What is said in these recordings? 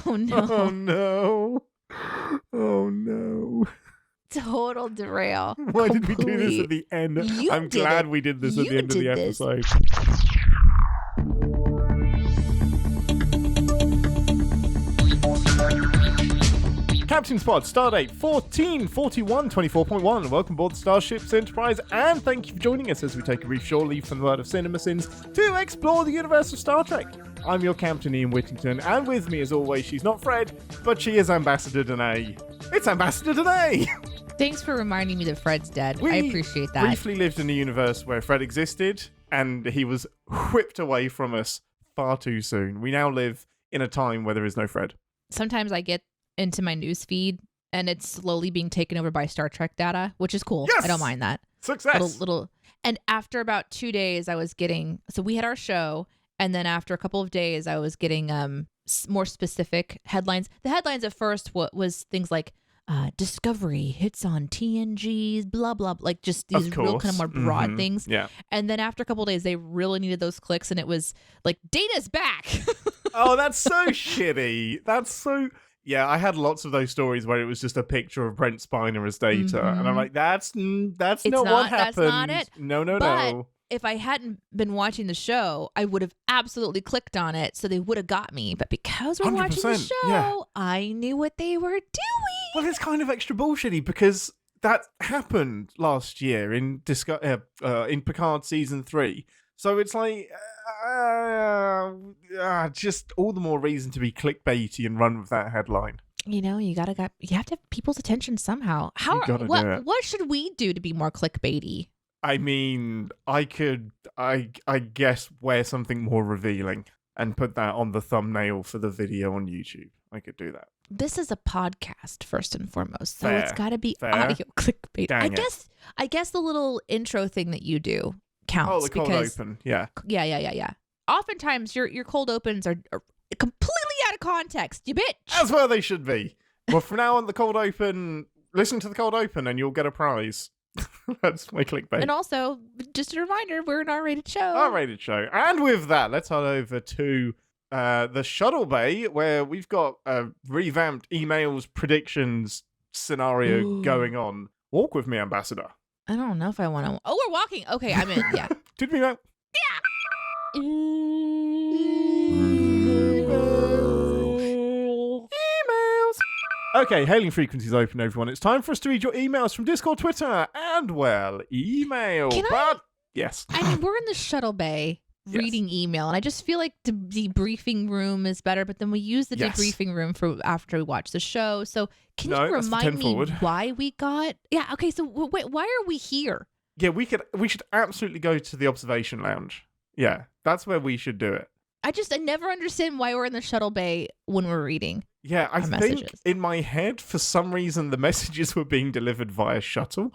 Oh no. Oh no. Oh no. Total derail. Why did we do this at the end? I'm glad we did this at the end of the episode. Captain's Pod, Stardate 144124.1. Welcome aboard the Starship's Enterprise, and thank you for joining us as we take a brief shore leave from the world of CinemaSins to explore the universe of Star Trek. I'm your Captain Ian Whittington, and with me as always, she's not Fred, but she is Ambassador Deneé. It's Ambassador Deneé! Thanks for reminding me that Fred's dead. I appreciate that. We briefly lived in a universe where Fred existed, and he was whipped away from us far too soon. We now live in a time where there is no Fred. Sometimes I get into my news feed and it's slowly being taken over by Star Trek data, which is cool. Yes! I don't mind that. Success! Little. And after about 2 days, I was getting, so we had our show, and then after a couple of days, I was getting more specific headlines. The headlines at first was things like, Discovery hits on TNG's, blah, blah, like just these real kind of more broad things. Yeah. And then after a couple of days, they really needed those clicks, and it was like, Data's back. Oh, that's so shitty. That's so... Yeah, I had lots of those stories where it was just a picture of Brent Spiner as Data, and I'm like, that's not what happened. That's not it. No. If I hadn't been watching the show, I would have absolutely clicked on it, so they would have got me. But because we're watching the show, yeah. I knew what they were doing. Well, it's kind of extra bullshitty because that happened last year in Picard season 3. So it's like, just all the more reason to be clickbaity and run with that headline. You know, you have to have people's attention somehow. What should we do to be more clickbaity? I mean, I guess wear something more revealing and put that on the thumbnail for the video on YouTube. I could do that. This is a podcast first and foremost, so Fair. it's got to be audio clickbait. I guess the little intro thing that you do counts. Oh, the cold open, yeah. Yeah. Oftentimes, your cold opens are completely out of context, you bitch. As well they should be. Well, from now on, the cold open, listen to the cold open and you'll get a prize. That's my clickbait. And also, just a reminder, we're an R-rated show. R-rated show. And with that, let's head over to the shuttle bay, where we've got a revamped emails predictions scenario going on. Walk with me, Ambassador. I don't know if I want to. Oh, we're walking. Okay, I'm in. Yeah. Did we know? Yeah. Emails. Okay, hailing frequencies open, everyone. It's time for us to read your emails from Discord, Twitter, and, well, email. Yes. I mean, we're in the shuttle bay reading email, and I just feel like the debriefing room is better, but then we use the debriefing room for after we watch the show. So can you remind me why we got... Yeah, okay, so wait, why are we here? Yeah, we should absolutely go to the observation lounge. Yeah, that's where we should do it. I never understand why we're in the shuttle bay when we're reading. Yeah, I think in my head, for some reason, the messages were being delivered via shuttle.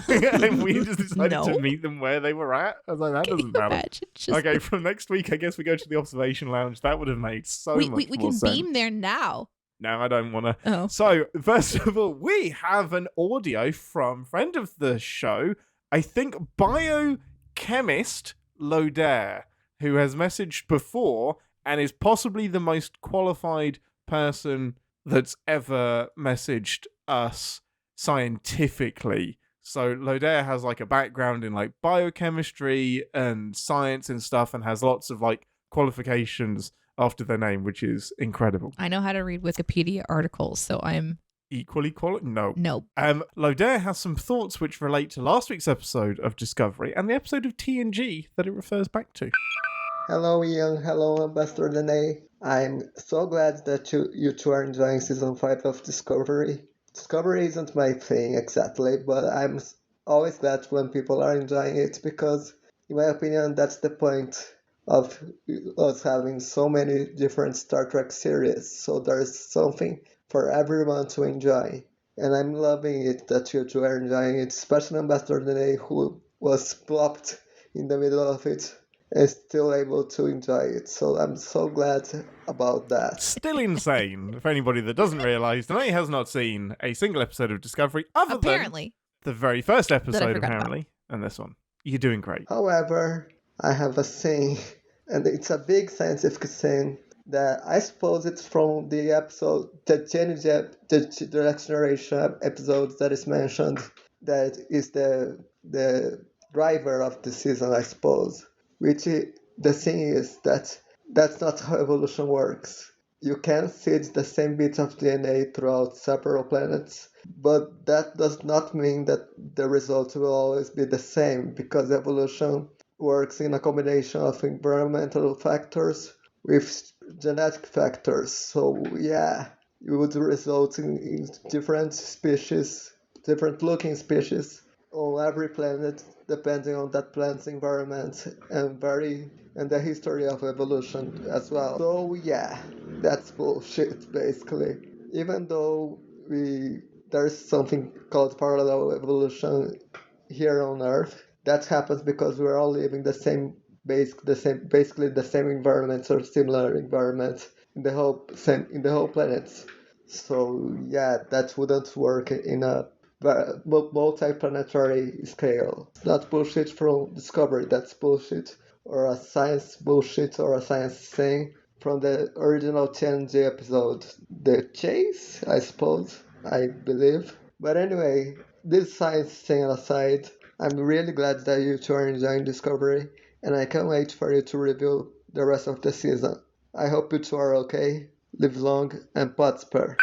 And we just decided to meet them where they were at. I was like, that doesn't matter. Okay, from next week, I guess we go to the observation lounge. That would have made so much more sense. We can beam there now. No, I don't want to. Oh. So, first of all, we have an audio from friend of the show, I think biochemist Lodair, who has messaged before and is possibly the most qualified person that's ever messaged us scientifically. So Lodair has like a background in like biochemistry and science and stuff, and has lots of like qualifications after their name, which is incredible. I know how to read Wikipedia articles, so I'm equally qualified. No. Lodair has some thoughts which relate to last week's episode of Discovery and the episode of TNG that it refers back to. Hello Ian, hello Ambassador Deneé. I'm so glad that you two are enjoying Season 5 of Discovery. Discovery isn't my thing exactly, but I'm always glad when people are enjoying it because, in my opinion, that's the point of us having so many different Star Trek series. So there's something for everyone to enjoy. And I'm loving it that you two are enjoying it, especially Ambassador Deneé, who was plopped in the middle of it and still able to enjoy it. So I'm so glad about that. Still insane. For anybody that doesn't realise, Deneé has not seen a single episode of Discovery other than the very first episode, apparently, and this one. You're doing great. However, I have a saying, and it's a big scientific saying, That I suppose it's from the episode, the next generation episode that is mentioned, that is the driver of the season, I suppose. The thing is that that's not how evolution works. You can seed the same bits of DNA throughout several planets, but that does not mean that the results will always be the same, because evolution works in a combination of environmental factors with genetic factors. So yeah, it would result in different species, different looking species on every planet, depending on that planet's environment and the history of evolution as well. So yeah, that's bullshit basically. Even though there's something called parallel evolution here on Earth, that happens because we're all living basically the same environments or similar environments in the whole planet. So yeah, that wouldn't work in a multi-planetary scale. Not bullshit from Discovery, that's bullshit, or a science bullshit, or a science thing from the original TNG episode, The Chase, I suppose, I believe. But anyway, this science thing aside, I'm really glad that you two are enjoying Discovery, and I can't wait for you to review the rest of the season. I hope you two are okay. Live long and prosper.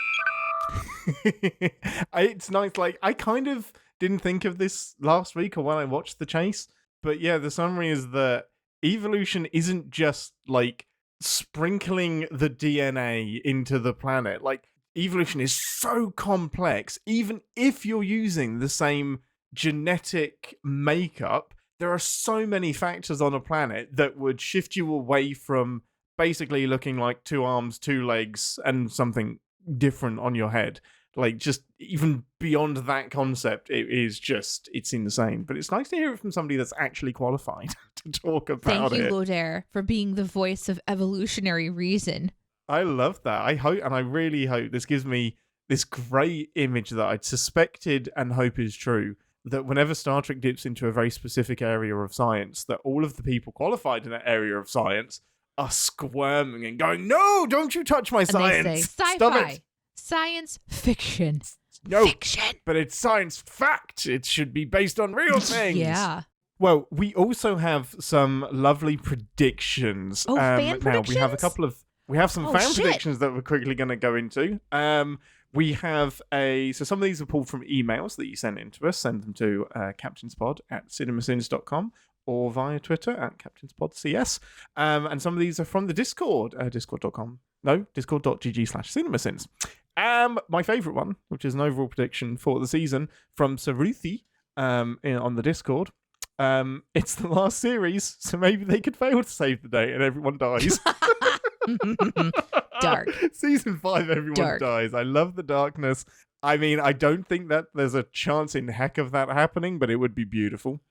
It's nice. Like, I kind of didn't think of this last week or when I watched The Chase, but yeah, the summary is that evolution isn't just like sprinkling the DNA into the planet. Like, evolution is so complex. Even if you're using the same genetic makeup, there are so many factors on a planet that would shift you away from basically looking like two arms, two legs, and something different on your head. Like, just even beyond that concept, it's insane. But it's nice to hear it from somebody that's actually qualified to talk about it. Thank you, Lodair, for being the voice of evolutionary reason. I love that. I hope, and I really hope this gives me this great image that I suspected and hope is true, that whenever Star Trek dips into a very specific area of science, that all of the people qualified in that area of science are squirming and going, "No, don't you touch my And science. they say, Stop sci-fi, it. science fiction. No, Fiction. but it's science fact. It should be based on real things." Yeah. Well, we also have some lovely predictions. Oh, fan Now we have predictions? we have some Oh, fan shit. predictions that we're quickly going to go into. We have so some of these are pulled from emails that you sent in to us. Send them to captainspod@cinemasins.com or via Twitter @captainspodcs. And some of these are from the Discord, discord.com. No, discord.gg/cinemasins. My favourite one, which is an overall prediction for the season from Saruthi on the Discord. It's the last series, so maybe they could fail to save the day and everyone dies. Dark. Season 5, everyone Dark. dies. I love the darkness. I mean, I don't think that there's a chance in heck of that happening, but it would be beautiful.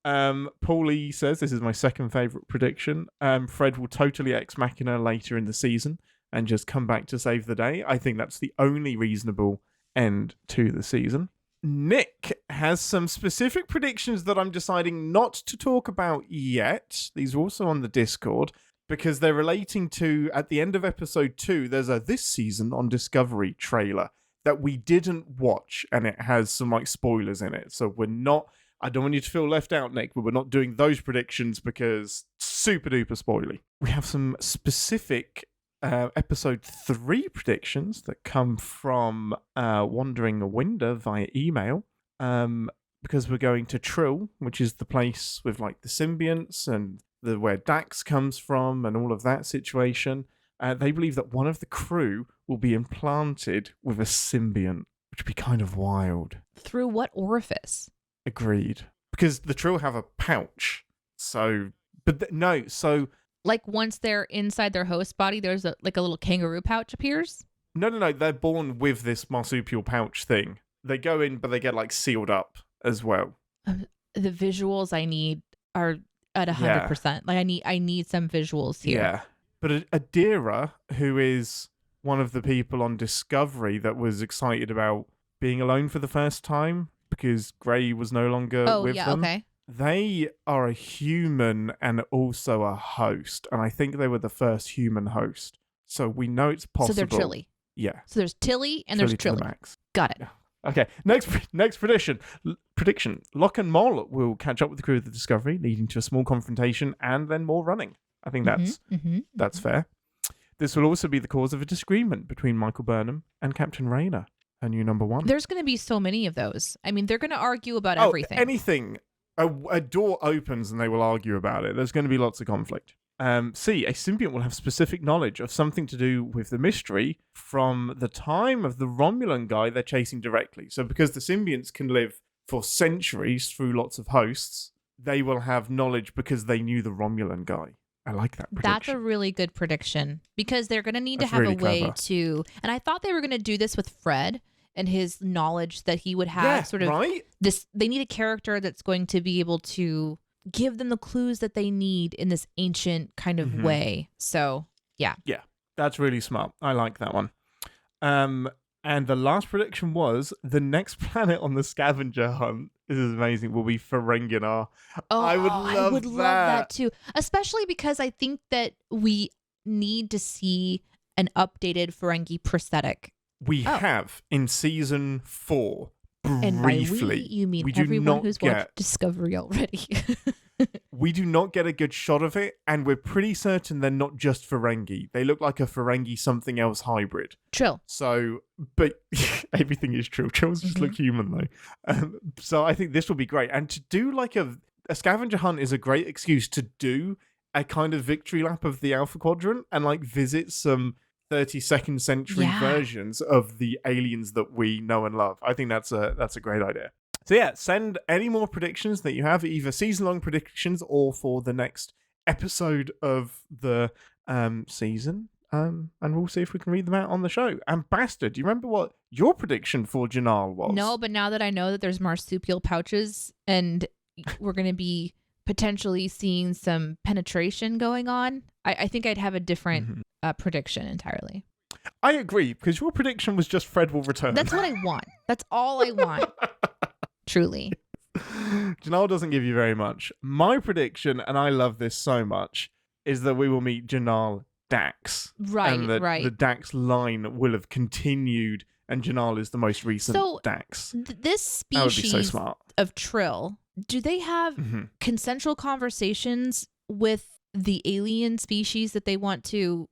Paulie says, this is my second favourite prediction. Fred will totally ex machina later in the season and just come back to save the day. I think that's the only reasonable end to the season. Nick has some specific predictions that I'm deciding not to talk about yet. These are also on the Discord because they're relating to, at the end of episode 2, there's a This Season on Discovery trailer that we didn't watch, and it has some like spoilers in it. So I don't want you to feel left out, Nick, but we're not doing those predictions because super duper spoily. We have some specific episode 3 predictions that come from Wandering Winder via email, because we're going to Trill, which is the place with like the symbionts and where Dax comes from and all of that situation. They believe that one of the crew will be implanted with a symbiont, which would be kind of wild. Through what orifice? Agreed. Because the Trill have a pouch. So, Like once they're inside their host body, there's a little kangaroo pouch appears? No. They're born with this marsupial pouch thing. They go in, but they get like sealed up as well. The visuals I need are at 100%. Like I need some visuals here. Yeah. But Adira, who is one of the people on Discovery that was excited about being alone for the first time because Gray was no longer with them. Okay. They are a human and also a host. And I think they were the first human host So we know it's possible. So they're Trilly. Yeah. So there's Tilly and there's To the Trilly. max. Got it. Yeah. Okay, next prediction. Locke and Mol will catch up with the crew of the Discovery, leading to a small confrontation and then more running. I think that's fair. This will also be the cause of a disagreement between Michael Burnham and Captain Rayner, her new number one. There's going to be so many of those. I mean, they're going to argue about everything. Anything. A door opens and they will argue about it. There's going to be lots of conflict. C, a symbiont will have specific knowledge of something to do with the mystery from the time of the Romulan guy they're chasing directly. So because the symbionts can live for centuries through lots of hosts, they will have knowledge because they knew the Romulan guy. I like that prediction. That's a really good prediction because they're going to need to have a way to... And I thought they were going to do this with Fred and his knowledge that he would have right? This. They need a character that's going to be able to give them the clues that they need in this ancient kind of way. So, yeah. Yeah, that's really smart. I like that one. And the last prediction was the next planet on the scavenger hunt, this is amazing, will be Ferenginar. Oh, I would love that too. Especially because I think that we need to see an updated Ferengi prosthetic. We have in season 4. Briefly. And by we, you mean everyone who's watched Discovery already. We do not get a good shot of it, and we're pretty certain they're not just Ferengi. They look like a Ferengi something else hybrid. Trill. So, but everything is Trill. Trills just look human though. So I think this will be great. And to do like a scavenger hunt is a great excuse to do a kind of victory lap of the Alpha Quadrant and like visit some 32nd century versions of the aliens that we know and love. I think that's a great idea. So yeah, send any more predictions that you have, either season-long predictions or for the next episode of the season, and we'll see if we can read them out on the show. And Bastard, do you remember what your prediction for Jinaal was? No, but now that I know that there's marsupial pouches and we're going to be potentially seeing some penetration going on, I think I'd have a different prediction entirely. I agree, because your prediction was just Fred will return. That's what I want. That's all I want. Truly. Jinaal doesn't give you very much. My prediction, and I love this so much, is that we will meet Jinaal Dax. Right, and that right. the Dax line will have continued, and Jinaal is the most recent Dax. This species that would be so smart. Of Trill, do they have consensual conversations with the alien species that they want to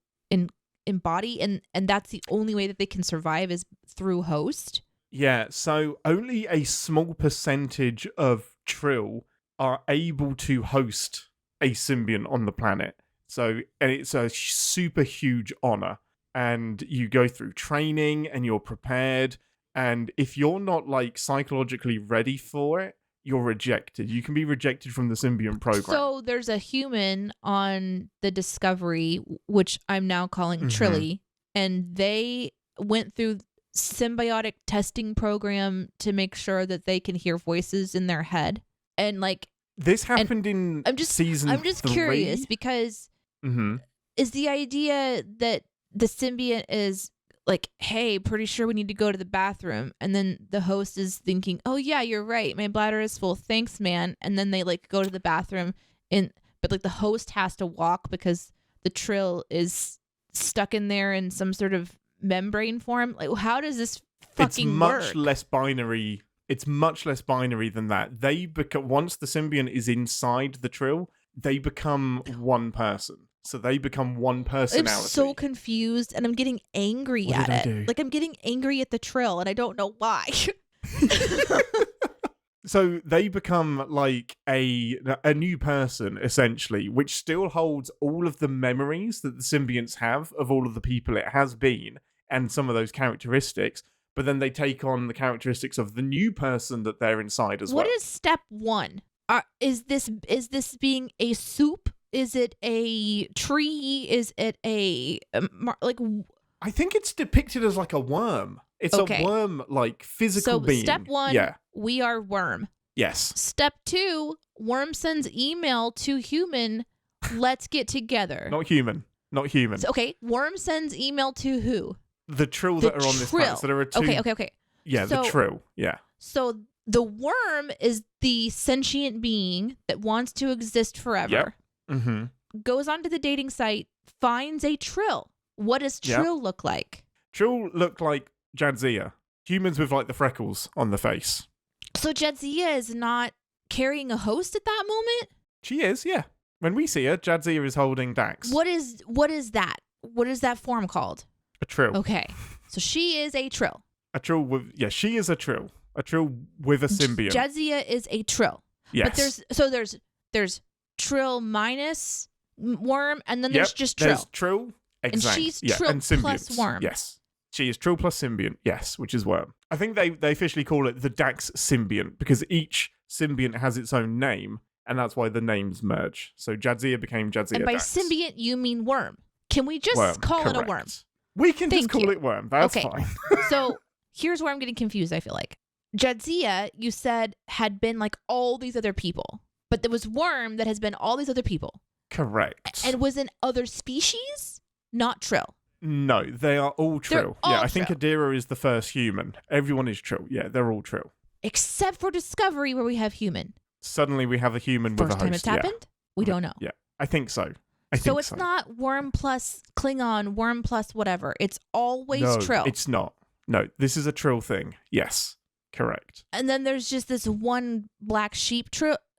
embody, and that's the only way that they can survive is through host? Yeah, so only a small percentage of Trill are able to host a symbiont on the planet. So, and it's a super huge honor. And you go through training and you're prepared. And if you're not like psychologically ready for it, you're rejected. You can be rejected from the symbiont program. So there's a human on the Discovery, which I'm now calling Trilly, and they went through symbiotic testing program to make sure that they can hear voices in their head. And like this happened in season 3. I'm just curious because is the idea that the symbiont is like, hey, pretty sure we need to go to the bathroom, and then the host is thinking, oh yeah, you're right, my bladder is full, thanks man, and then they like go to the bathroom, but like the host has to walk because the Trill is stuck in there in some sort of membrane form. Like, how does this fucking work? It's much less binary than that. They become, once the symbiont is inside the Trill, they become one person. So they become one personality. I'm so confused, and I'm getting angry at it. Like, I'm getting angry at the Trill, and I don't know why. So they become like a new person, essentially, which still holds all of the memories that the symbionts have of all of the people it has been, and some of those characteristics, but then they take on the characteristics of the new person that they're inside as well. What is step 1? Is this being a soup? Is it a tree? Is it a like? I think it's depicted as like a worm. It's a worm, like physical being. So step 1, we are worm. Yes. Step 2, worm sends email to human. Let's get together. Not human. So, okay, worm sends email to who? The Trill that are on this planet. So there are 2. Okay. Yeah, the Trill. Yeah. So the worm is the sentient being that wants to exist forever. Yep. Goes onto the dating site, finds a Trill. What does Yeah. Trill look like? Trill look like Jadzia. Humans with like the freckles on the face. So Jadzia is not carrying a host at that moment? She is, yeah. When we see her, Jadzia is holding Dax. What is that? What is that form called? A Trill. Okay. So she is a Trill. A Trill with, yeah, she is a Trill. A Trill with a symbiont. Jadzia is a Trill. Yes. But there's Trill minus worm, and then there's just Trill. There's Trill. Exactly. And she's Trill and symbionts. plus worm. Yes. She is Trill plus symbiont, yes, which is worm. I think they officially call it the Dax symbiont because each symbiont has its own name, and that's why the names merge. So Jadzia became Jadzia And by Dax. symbiont, you mean worm. Can we just call it a worm? We can Thank just call you. it worm. That's Okay. fine. So here's where I'm getting confused, I feel like. Jadzia, you said, had been like all these other people, but there was worm that has been all these other people. Correct. And was an other species, not Trill. No, they are all Trill. all Yeah, I think Trill. Adira is the first human. Everyone is Trill. Yeah, they're all Trill. Except for Discovery, where we have human. Suddenly we have a human First with a time host. it's happened? We don't know. Yeah, I think so. I So think it's not worm plus Klingon, worm plus whatever. It's always no, Trill. it's not. No, this is a Trill thing. Yes, correct. And then there's just this one black sheep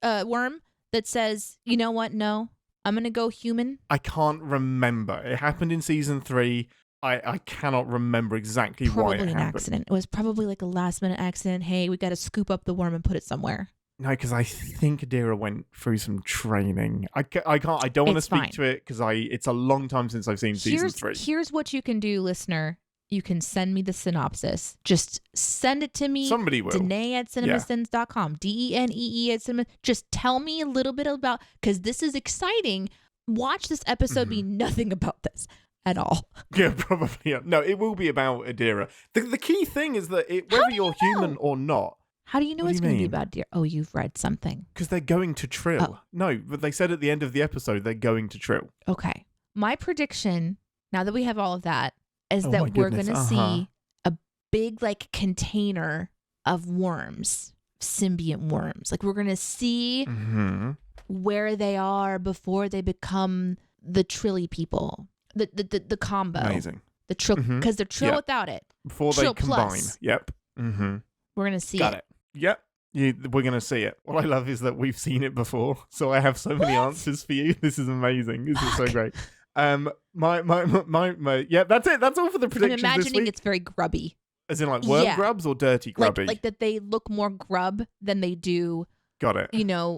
worm that says, you know what? No, I'm going to go human. I can't remember. It happened in season 3. I cannot remember exactly why Probably it an happened. accident. It was probably like a last minute accident. Hey, we got to scoop up the worm and put it somewhere. No, because I think Adira went through some training. I can't. I don't want to It's speak fine. to it because it's a long time since I've seen season 3. Here's what you can do, listener. You can send me the synopsis. Just send it to me. Somebody will. Deneé at cinemasins.com. DENEE at cinema. Just tell me a little bit about, because this is exciting. Watch this episode be nothing about this at all. Yeah, probably. Yeah. No, it will be about Adira. The key thing is that whether you're human or not, How do you know What do it's you going to be mean? about deer? Oh, you've read something. because they're going to Trill. Oh. No, but they said at the end of the episode they're going to Trill. Okay. My prediction, now that we have all of that, is Oh that my we're going goodness, to uh-huh. see a big like container of worms, symbiont worms. Like we're going to see Mm-hmm. where they are before they become the Trilly people. The combo. Amazing. The Trill, Mhm. because they're Trill Yeah. without it. Before Trill they combine. plus. Yep. Mm-hmm. We're going to see Got it. Yep. We're going to see it. What I love is that we've seen it before, so I have so many answers for you. This is amazing. This is so great. Yeah, that's it. That's all for the I'm predictions this imagining week. it's very grubby. As in like worm Yeah. grubs or dirty grubby? Like that they look more grub than they do, Got it.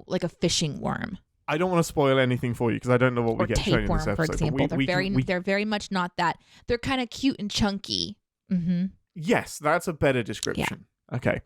like a fishing worm. I don't want to spoil anything for you because I don't know what we Or get shown in tapeworm, this episode. for but example. we They're very much not that. They're kind of cute and chunky. Mm-hmm. Yes, that's a better description. Okay.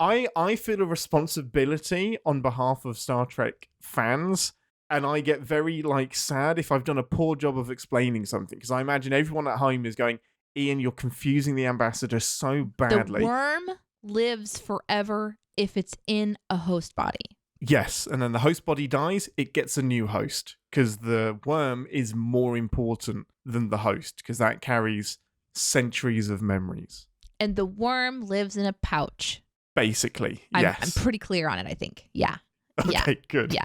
I feel a responsibility on behalf of Star Trek fans, and I get very sad if I've done a poor job of explaining something because I imagine everyone at home is going, Ian, you're confusing the ambassador so badly. The worm lives forever if it's in a host body. Yes, and then the host body dies, it gets a new host because the worm is more important than the host because that carries centuries of memories. And the worm lives in a pouch. Basically, I'm yes. pretty clear on it, I think. Yeah. Okay, good. Yeah.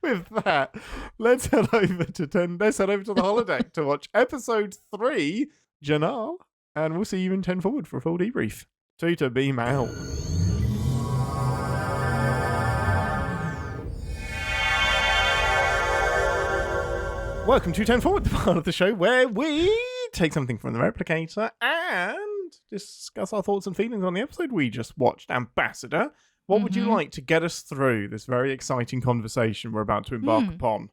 With that, let's head over to the holodeck to watch episode 3, Jinaal, and we'll see you in 10 forward for a full debrief. Tutor, beam out. Welcome to 10 Forward, the part of the show where we take something from the replicator and discuss our thoughts and feelings on the episode we just watched. Ambassador, what would you like to get us through this very exciting conversation we're about to embark upon?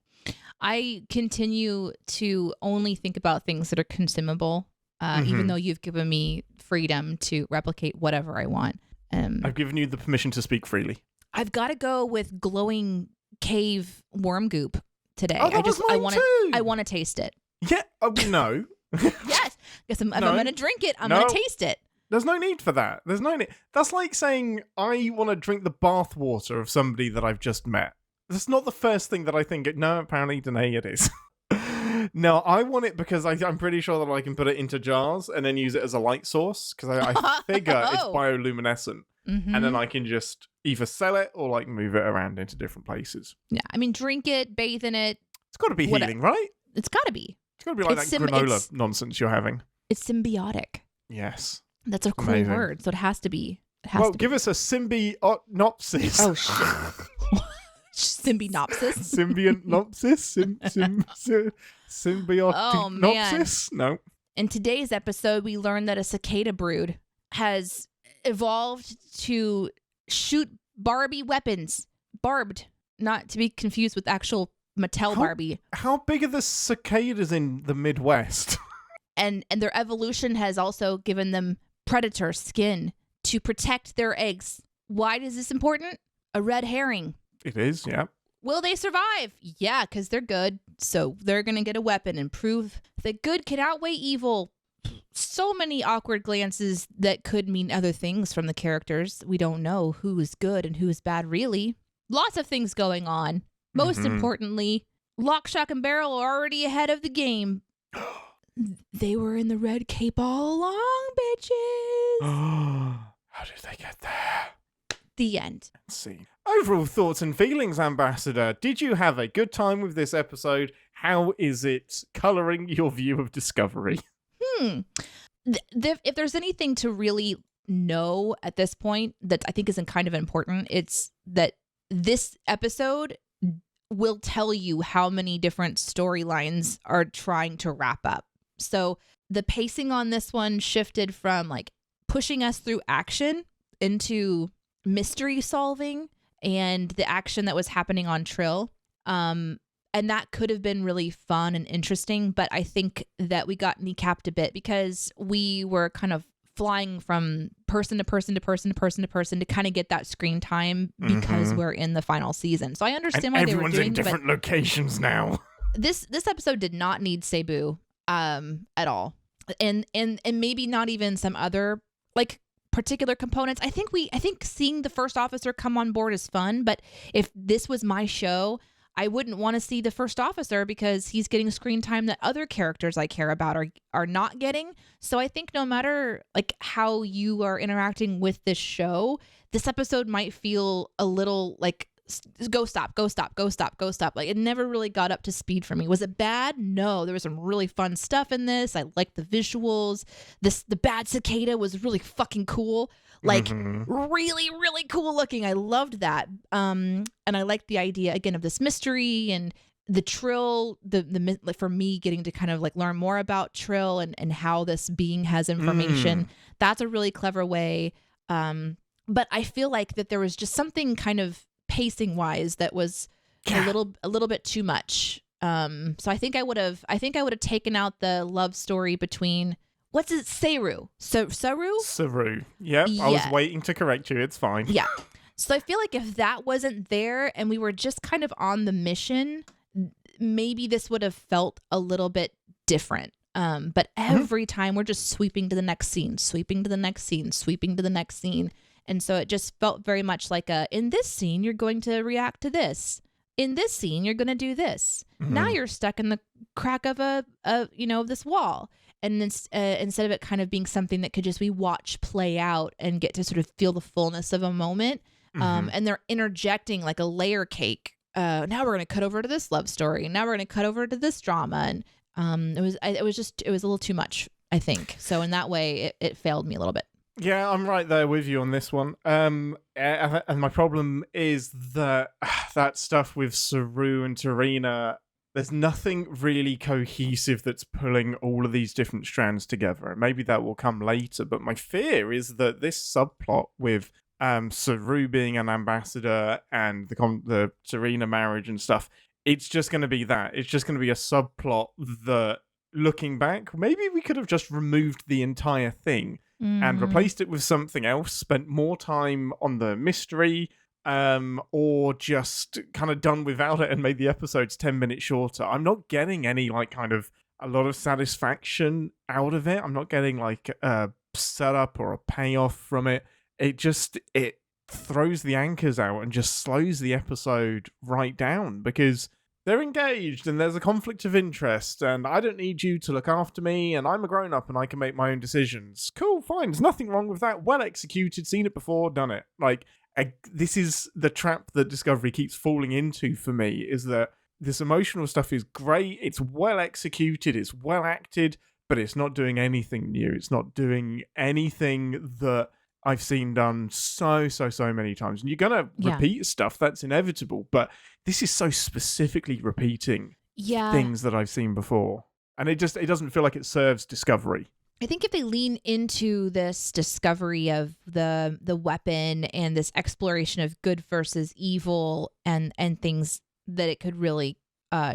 I continue to only think about things that are consumable, even though you've given me freedom to replicate whatever I want. I've given you the permission to speak freely. I've got to go with glowing cave worm goop today. Oh, that was mine too. I want to taste it. Yeah, no. Yes. If I'm going to drink it, I'm going to taste it. There's no need for that. There's no need. That's like saying I want to drink the bath water of somebody that I've just met. That's not the first thing that I think. No, apparently, Deneé, it is. No, I want it because I'm pretty sure that I can put it into jars and then use it as a light source because I figure it's bioluminescent. Mm-hmm. And then I can just either sell it or move it around into different places. Yeah, I mean, drink it, bathe in it. It's got to be healing, right? It's got to be. gotta be like It's that granola nonsense you're having. It's symbiotic. Yes. That's a cool Amazing. word, so it has to be. Give us a symbiotnopsis. Oh, shit. Symbiopsis? Symbiotnopsis? Symbiotic No. In today's episode, we learned that a cicada brood has evolved to shoot Barbie weapons. Barbed, not to be confused with actual Mattel Barbie. How big are the cicadas in the Midwest? And their evolution has also given them predator skin to protect their eggs. Why is this important? A red herring. It is, yeah. Will they survive? Yeah, because they're good. So they're going to get a weapon and prove that good can outweigh evil. So many awkward glances that could mean other things from the characters. We don't know who is good and who is bad, really. Lots of things going on. Most importantly, Lock, Shock, and Barrel are already ahead of the game. They were in the red cape all along, bitches. How did they get there? The end. Let's see. Overall thoughts and feelings, Ambassador. Did you have a good time with this episode? How is it colouring your view of Discovery? If there's anything to really know at this point that I think isn't kind of important, it's that this episode will tell you how many different storylines are trying to wrap up. So the pacing on this one shifted from like pushing us through action into mystery solving and the action that was happening on Trill. And that could have been really fun and interesting, but I think that we got kneecapped a bit because we were kind of flying from person to person to person to person to person to kind of get that screen time because we're in the final season. So I understand why they were doing it. Everyone's in different locations now. This episode did not need Cebu at all. And maybe not even some other like particular components. I think seeing the first officer come on board is fun, but if this was my show, I wouldn't want to see the first officer because he's getting screen time that other characters I care about are not getting. So I think no matter like how you are interacting with this show, this episode might feel a little like go stop. Like it never really got up to speed for me. Was it bad? No, there was some really fun stuff in this. I liked the visuals. The bad cicada was really fucking cool. Like really, really cool looking. I loved that. And I liked the idea again of this mystery and the Trill, the like for me getting to kind of like learn more about Trill and how this being has information. That's a really clever way. But I feel like that there was just something kind of pacing wise that was a little bit too much. So I think I would have taken out the love story between what's it, Saru? Saru? Yep, yeah. I was waiting to correct you. It's fine. Yeah. So I feel like if that wasn't there and we were just kind of on the mission, maybe this would have felt a little bit different. But every time we're just sweeping to the next scene, sweeping to the next scene, sweeping to the next scene. And so it just felt very much like in this scene, you're going to react to this. In this scene, you're going to do this. Now you're stuck in the crack of this wall. And then instead of it kind of being something that could just be watched play out and get to sort of feel the fullness of a moment. And they're interjecting like a layer cake. Now we're going to cut over to this love story. Now we're going to cut over to this drama. And it was a little too much, I think. So in that way, it failed me a little bit. Yeah, I'm right there with you on this one. And my problem is that stuff with Saru and Tarina, there's nothing really cohesive that's pulling all of these different strands together. Maybe that will come later, but my fear is that this subplot with Saru being an ambassador and the Tarina marriage and stuff, it's just going to be that. It's just going to be a subplot that, looking back, maybe we could have just removed the entire thing and replaced it with something else, spent more time on the mystery, or just kind of done without it and made the episodes 10 minutes shorter. I'm not getting any like kind of a lot of satisfaction out of it. I'm not getting like a setup or a payoff from it. It throws the anchors out and just slows the episode right down because they're engaged and there's a conflict of interest and I don't need you to look after me and I'm a grown-up and I can make my own decisions. Cool, fine. There's nothing wrong with that. Well executed, seen it before, done it. Like, this is the trap that Discovery keeps falling into for me, is that this emotional stuff is great. It's well executed. It's well acted, but it's not doing anything new. It's not doing anything that I've seen done so many times. And you're going to repeat stuff. That's inevitable. But this is so specifically repeating things that I've seen before. And it doesn't feel like it serves Discovery. I think if they lean into this discovery of the weapon and this exploration of good versus evil and things, that it could really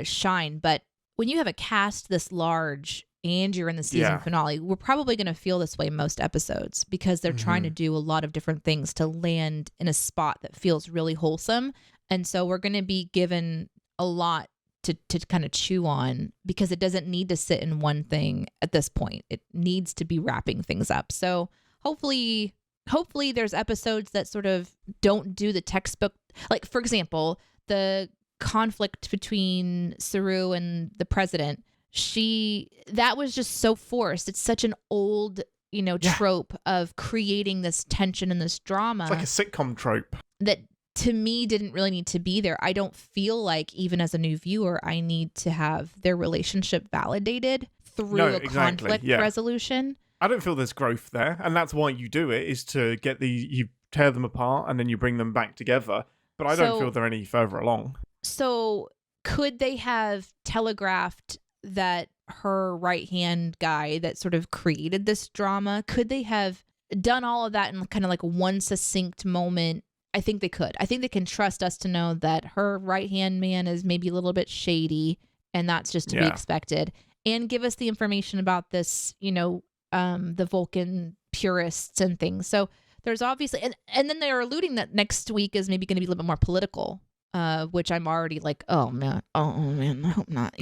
shine. But when you have a cast this large and you're in the season finale, we're probably going to feel this way most episodes because they're trying to do a lot of different things to land in a spot that feels really wholesome. And so we're going to be given a lot to kind of chew on because it doesn't need to sit in one thing at this point. It needs to be wrapping things up. So hopefully there's episodes that sort of don't do the textbook. Like, for example, the conflict between Saru and the president, that was just so forced. It's such an old, trope of creating this tension and this drama. It's like a sitcom trope that to me didn't really need to be there. I don't feel like even as a new viewer, I need to have their relationship validated through conflict resolution. I don't feel there's growth there. And that's why you do it, is to get you tear them apart and then you bring them back together. But I don't feel they're any further along. So could they have telegraphed that her right-hand guy that sort of created this drama, could they have done all of that in kind of like one succinct moment? I think they could. I think they can trust us to know that her right-hand man is maybe a little bit shady, and that's just to be expected. And give us the information about this, the Vulcan purists and things. So there's obviously, and then they're alluding that next week is maybe going to be a little bit more political, which I'm already like, oh man, I hope not,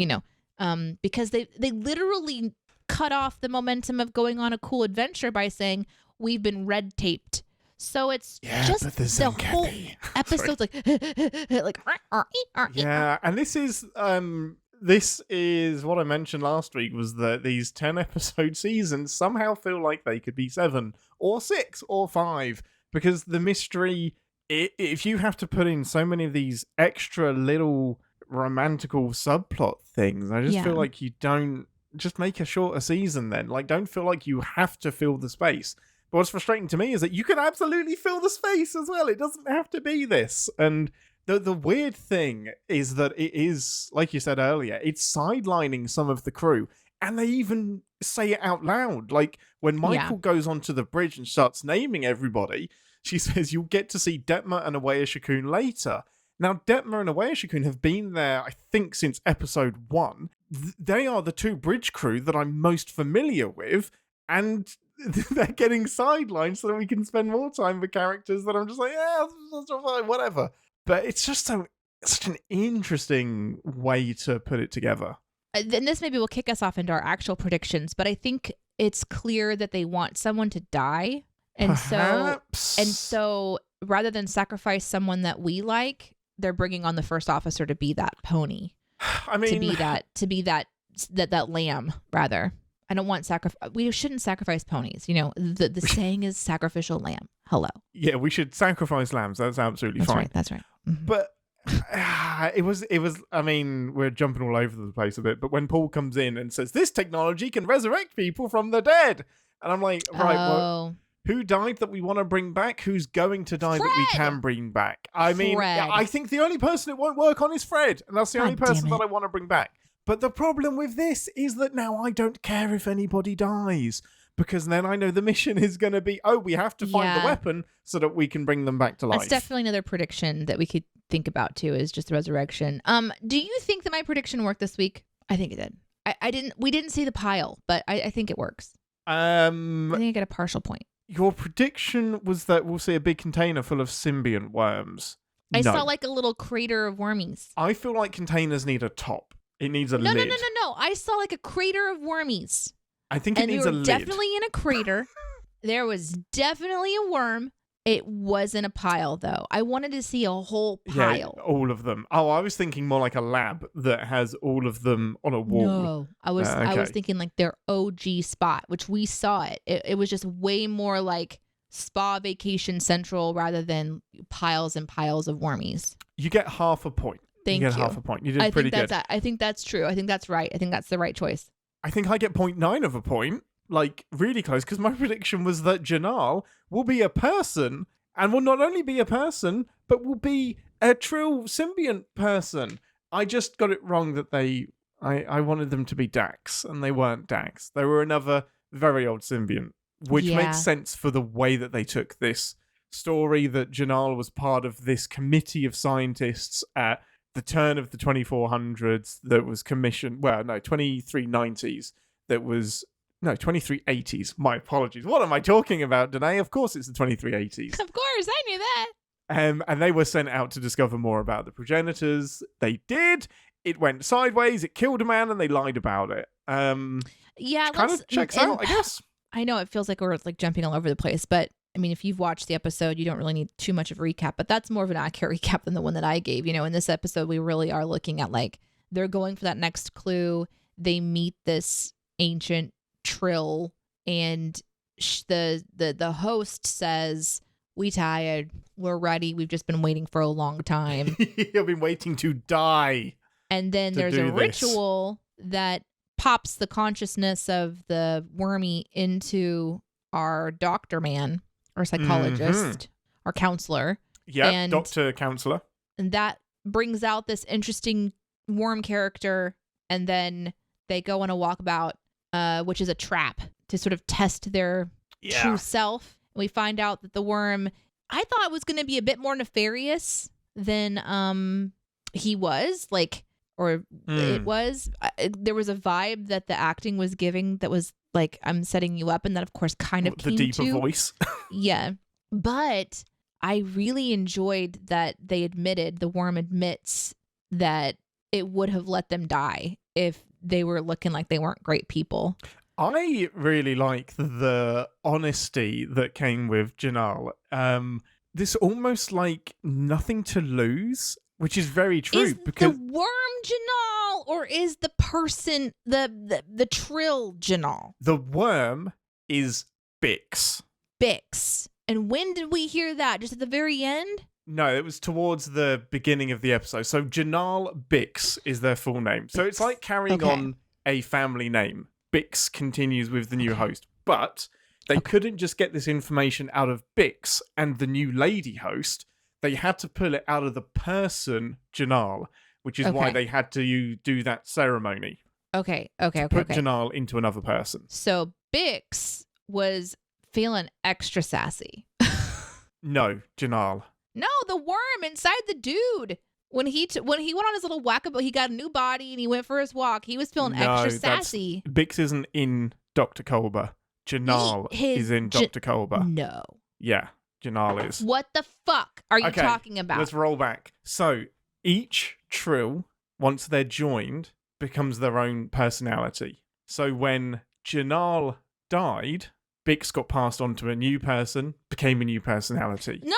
because they literally cut off the momentum of going on a cool adventure by saying we've been red taped. So it's just the whole episode's like and this is what I mentioned last week, was that these 10 episode seasons somehow feel like they could be 7 or 6 or 5, because the mystery, if you have to put in so many of these extra little romantical subplot things, I just feel like you don't just make a shorter season then. Like, don't feel like you have to fill the space. But what's frustrating to me is that you can absolutely fill the space as well. It doesn't have to be this. And the weird thing is that it is, like you said earlier, it's sidelining some of the crew. And they even say it out loud. Like, when Michael goes onto the bridge and starts naming everybody, she says, you'll get to see Detmer and Awaya Shakun later. Now, Detmer and Awaya Shakun have been there, I think, since episode 1. They are the two bridge crew that I'm most familiar with. And they're getting sidelined so that we can spend more time with characters that I'm just like, that's fine, whatever. But it's just such an interesting way to put it together. And this maybe will kick us off into our actual predictions, but I think it's clear that they want someone to die. And so rather than sacrifice someone that we like, they're bringing on the first officer to be that pony. I mean, to be that lamb, rather. I don't want we shouldn't sacrifice ponies. The saying is sacrificial lamb. Hello. Yeah, we should sacrifice lambs. That's absolutely fine. That's right. Mm-hmm. But it was, I mean, we're jumping all over the place a bit, but when Paul comes in and says, this technology can resurrect people from the dead. And I'm like, right, well, who died that we want to bring back? Who's going to die that we can bring back? I mean, I think the only person it won't work on is Fred. And that's the only person that I want to bring back. But the problem with this is that now I don't care if anybody dies, because then I know the mission is going to be, we have to find the weapon so that we can bring them back to life. That's definitely another prediction that we could think about too, is just the resurrection. Do you think that my prediction worked this week? I think it did. We didn't see the pile, but I think it works. I think I get a partial point. Your prediction was that we'll see a big container full of symbiont worms. I saw like a little crater of wormies. I feel like containers need a top. It needs a lid. No. I saw like a crater of wormies. I think it needs a lid. Definitely in a crater. There was definitely a worm. It wasn't a pile, though. I wanted to see a whole pile. Yeah, all of them. Oh, I was thinking more like a lab that has all of them on a wall. No, I was thinking like their OG spot, which we saw it. It was just way more like Spa Vacation Central rather than piles and piles of wormies. You get half a point. Thank you you. get half a point. You did pretty good. I think that's true. I think that's right. I think that's the right choice. I think I get 0.9 of a point, like really close, because my prediction was that Jinaal will be a person, and will not only be a person, but will be a Trill symbiont person. I just got it wrong that I wanted them to be Dax, and they weren't Dax. They were another very old symbiont, which makes sense for the way that they took this story, that Jinaal was part of this committee of scientists at the turn of the 2400s that was commissioned, 2390s, that was, no, 2380s. My apologies. What am I talking about, Deneé? Of course it's the 2380s. Of course, I knew that. And they were sent out to discover more about the progenitors. They did. It went sideways. It killed a man, and they lied about it. Yeah, kind of checks out, I guess. I know it feels like we're like jumping all over the place, but I mean, if you've watched the episode, you don't really need too much of a recap. But that's more of an accurate recap than the one that I gave. You know, in this episode, we really are looking at like they're going for that next clue. They meet this ancient Trill, and the host says, "We tired. We're ready. We've just been waiting for a long time." I've been waiting to die. And then there's a ritual that pops the consciousness of the wormy into our doctor man, our psychologist, our counselor. Yeah, doctor counselor. And that brings out this interesting worm character. And then they go on a walkabout, which is a trap to sort of test their true self. And we find out that the worm, I thought was going to be a bit more nefarious than he was. Like, or it was, there was a vibe that the acting was giving that was like, I'm setting you up. And that, of course, kind of came the deeper to. voice. Yeah. But I really enjoyed that the worm admits that it would have let them die if they were looking like they weren't great people. I really like the honesty that came with Jinaal. This almost like nothing to lose, which is very true. Is because the worm Jinaal, or is the person the Trill Jinaal? The worm is Bix. Bix. And when did we hear that? Just at the very end? No, it was towards the beginning of the episode. So Jinaal Bix is their full name. So it's like carrying on a family name. Bix continues with the new host. But they couldn't just get this information out of Bix and the new lady host. They had to pull it out of the person Jinaal, which is why they had to do that ceremony. Okay. Put Jinaal into another person. So Bix was feeling extra sassy. No, Jinaal. No, the worm inside the dude. When he went on his little wackabout, he got a new body and he went for his walk. He was feeling extra sassy. Bix isn't in Dr. Kolber. Jinaal is in Dr. Kolber. No. Yeah, Jinaal is. What the fuck are you talking about? Let's roll back. So each Trill, once they're joined, becomes their own personality. So when Jinaal died, Bix got passed on to a new person, became a new personality. Nope.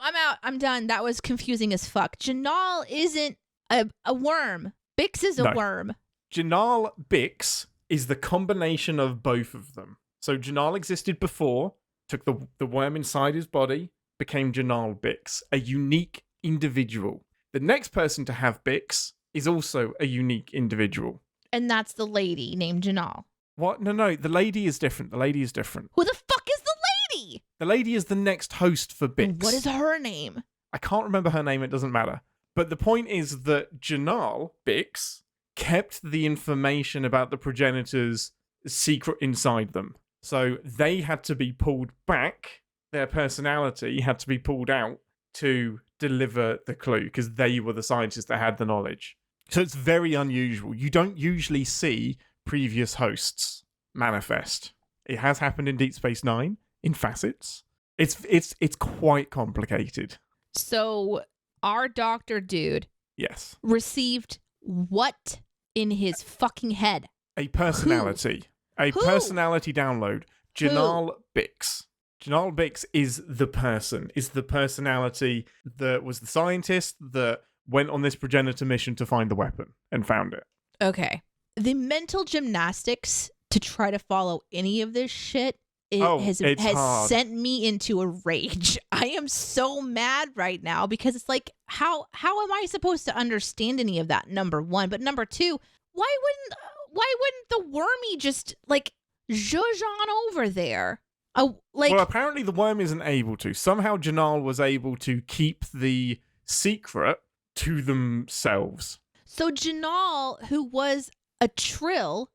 I'm out. I'm done. That was confusing as fuck. Jinaal isn't a worm. Bix is a worm. Jinaal Bix is the combination of both of them. So Jinaal existed before, took the worm inside his body, became Jinaal Bix, a unique individual. The next person to have Bix is also a unique individual. And that's the lady named Jinaal. What? No. The lady is different. Who the fuck is the lady? The lady is the next host for Bix. What is her name? I can't remember her name. It doesn't matter. But the point is that Jinaal Bix kept the information about the progenitors secret inside them. So they had to be pulled back. Their personality had to be pulled out to deliver the clue because they were the scientists that had the knowledge. So it's very unusual. You don't usually see previous hosts manifest. It has happened in Deep Space Nine in facets. It's quite complicated. So our doctor dude, yes, received what in his fucking head? A personality. A personality download. Jinaal Bix. Jinaal Bix is the person, is the personality that was the scientist that went on this progenitor mission to find the weapon and found it. Okay. The mental gymnastics to try to follow any of this shit has it's hard. sent me into a rage. I am so mad right now because it's like, how am I supposed to understand any of that? Number one, but number two, why wouldn't the wormy just like zhuzh on over there? Well, apparently the worm isn't able to. Somehow Jinaal was able to keep the secret to themselves. So Jinaal, who was a Trill,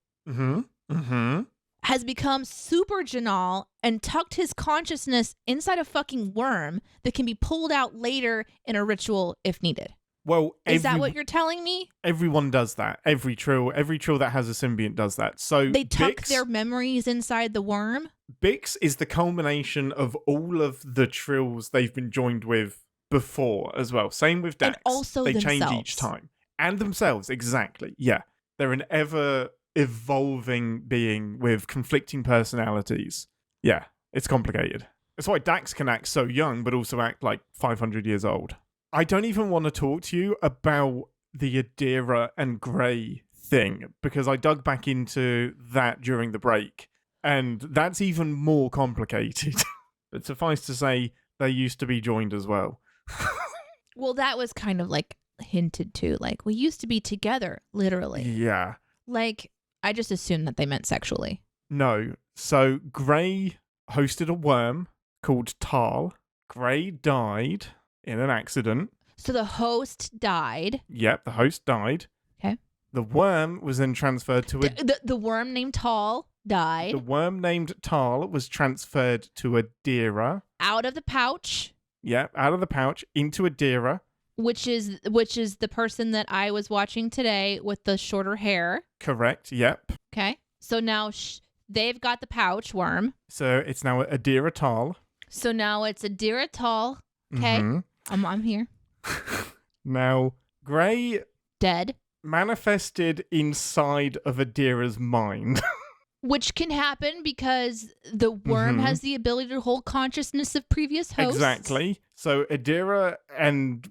has become super Jinaal and tucked his consciousness inside a fucking worm that can be pulled out later in a ritual if needed. Well, is that what you're telling me? Everyone does that. Every Trill that has a symbiont does that. So they tuck their memories inside the worm? Bix is the culmination of all of the Trills they've been joined with before as well. Same with Dax. And also they themselves. change each time. And themselves, exactly. Yeah. They're an ever evolving being with conflicting personalities. Yeah, it's complicated. That's why Dax can act so young, but also act like 500 years old. I don't even want to talk to you about the Adira and Grey thing, because I dug back into that during the break, and that's even more complicated. But suffice to say, they used to be joined as well. Well, that was kind of like hinted to. Like, we used to be together, literally. Yeah. Like, I just assumed that they meant sexually. No. So, Grey hosted a worm called Tal. Grey died in an accident. So the host died. Yep, the host died. Okay. The worm was then transferred to the worm named Tal died. The worm named Tal was transferred to Adira. Out of the pouch. Yep, out of the pouch into Adira. Which is the person that I was watching today with the shorter hair. Correct, yep. Okay. So now they've got the pouch worm. So it's now Adira Tal. So now it's Adira Tal. Okay. Mm-hmm. I'm here. Now, Grey dead manifested inside of Adira's mind. Which can happen because the worm has the ability to hold consciousness of previous hosts. Exactly. So Adira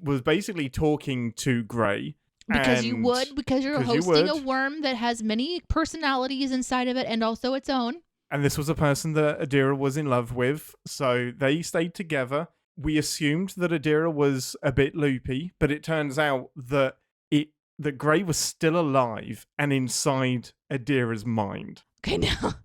was basically talking to Grey. Because you're hosting a worm that has many personalities inside of it and also its own. And this was a person that Adira was in love with. So they stayed together. We assumed that Adira was a bit loopy, but it turns out that Grey was still alive and inside Adira's mind. Okay, now.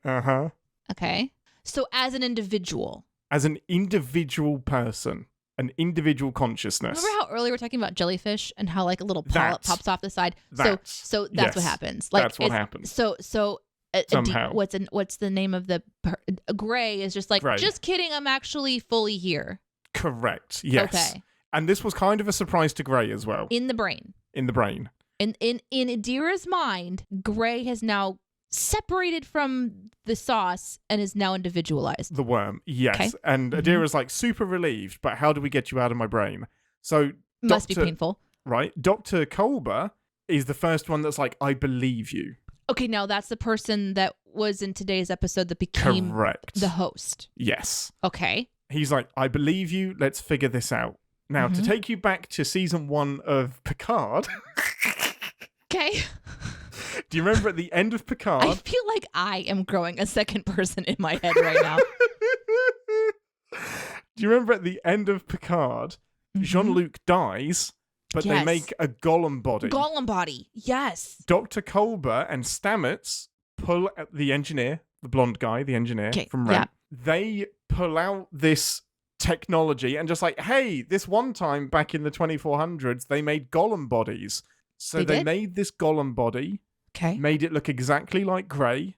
Uh-huh. Okay. So as an individual. As an individual person. An individual consciousness. Remember how earlier we were talking about jellyfish and how like a little polyp pops off the side? So that's what happens. Like, that's what happens. So somehow. What's the name of the Grey is just like, Grey. Just kidding, I'm actually fully here. Correct. Yes. Okay. And this was kind of a surprise to Grey as well. In the brain. In Adira's mind, Grey has now separated from the sauce and is now individualized. The worm, yes. Okay. And Adira's like super relieved, but how do we get you out of my brain? So must be painful. Right. Dr. Kolber is the first one that's like, I believe you. Okay, now that's the person that was in today's episode that became the host. Yes. Okay. He's like, I believe you. Let's figure this out. Now, to take you back to season 1 of Picard. Okay. Do you remember at the end of Picard? I feel like I am growing a second person in my head right now. Do you remember at the end of Picard, Jean-Luc dies, but they make a golem body. Golem body, yes. Dr. Kolber and Stamets pull out the engineer, the blonde guy, the engineer from Ren. Yeah. They pull out this technology and just like, hey, this one time back in the 2400s, they made golem bodies. So they made this golem body, made it look exactly like Grey,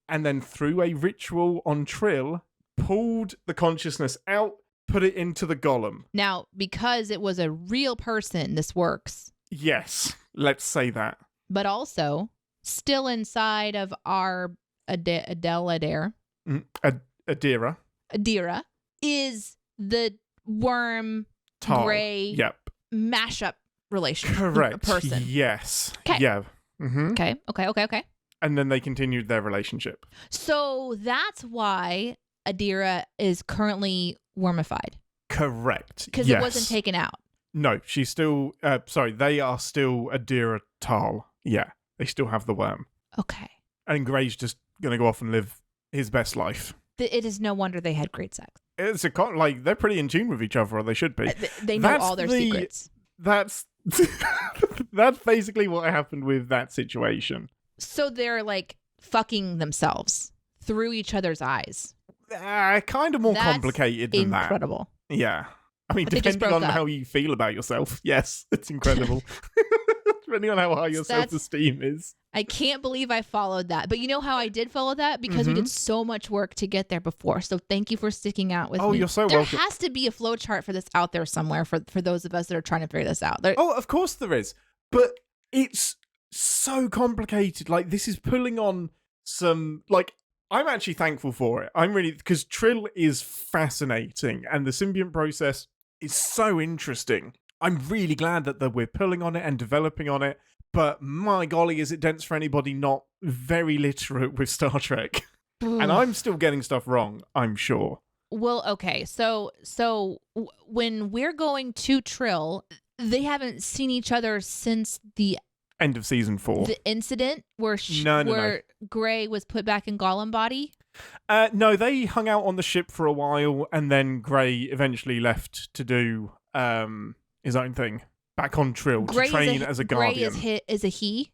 and then through a ritual on Trill, pulled the consciousness out, put it into the golem. Now, because it was a real person, this works. Yes, let's say that. But also, still inside of our Adira is the worm Grey mashup relationship. Correct. Person. Yes. Okay. Yeah. Okay. And then they continued their relationship. So that's why Adira is currently wormified. Correct. Because it wasn't taken out. No, she's still... they are still Adira Tal. Yeah, they still have the worm. Okay. And Grey's just going to go off and live his best life. It is no wonder they had great sex. It's like they're pretty in tune with each other, or they should be. They know all their secrets. That's that's basically what happened with that situation. So they're like fucking themselves through each other's eyes. Kind of more complicated than that. Incredible. Yeah. I mean, But depending on how you feel about yourself, yes, it's incredible. Depending on how high your self-esteem is. I can't believe I followed that. But you know how I did follow that? Because we did so much work to get there before. So thank you for sticking out with me. Oh, you're so welcome. welcome. There has to be a flowchart for this out there somewhere for those of us that are trying to figure this out. Oh, of course there is. But it's so complicated. Like, this is pulling on some... Like, I'm actually thankful for it. I'm really... Because Trill is fascinating. And the symbiont process is so interesting. I'm really glad that we're pulling on it and developing on it. But my golly, is it dense for anybody not very literate with Star Trek. And I'm still getting stuff wrong, I'm sure. Well, okay. So when we're going to Trill, they haven't seen each other since the end of season 4. The incident where No. Gray was put back in Gollum body? No, they hung out on the ship for a while, and then Gray eventually left to do his own thing. Back on Trill Gray to train as a Guardian. Gray is a he?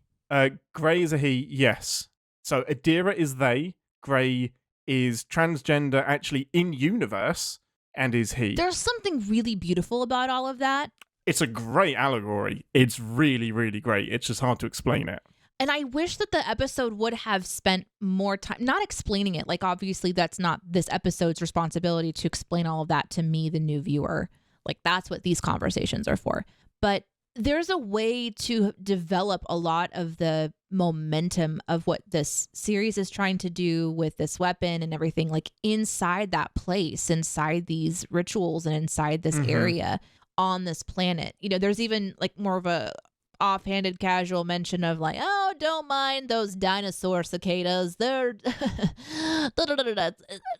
Gray is a he, yes. So Adira is they. Gray is transgender, actually in universe, and is he. There's something really beautiful about all of that. It's a great allegory. It's really, really great. It's just hard to explain it. And I wish that the episode would have spent more time, not explaining it. Like, obviously, that's not this episode's responsibility to explain all of that to me, the new viewer. Like, that's what these conversations are for. But there's a way to develop a lot of the momentum of what this series is trying to do with this weapon and everything, like inside that place, inside these rituals and inside this area on this planet. You know, there's even like more of a offhanded casual mention of like, oh, don't mind those dinosaur cicadas. They're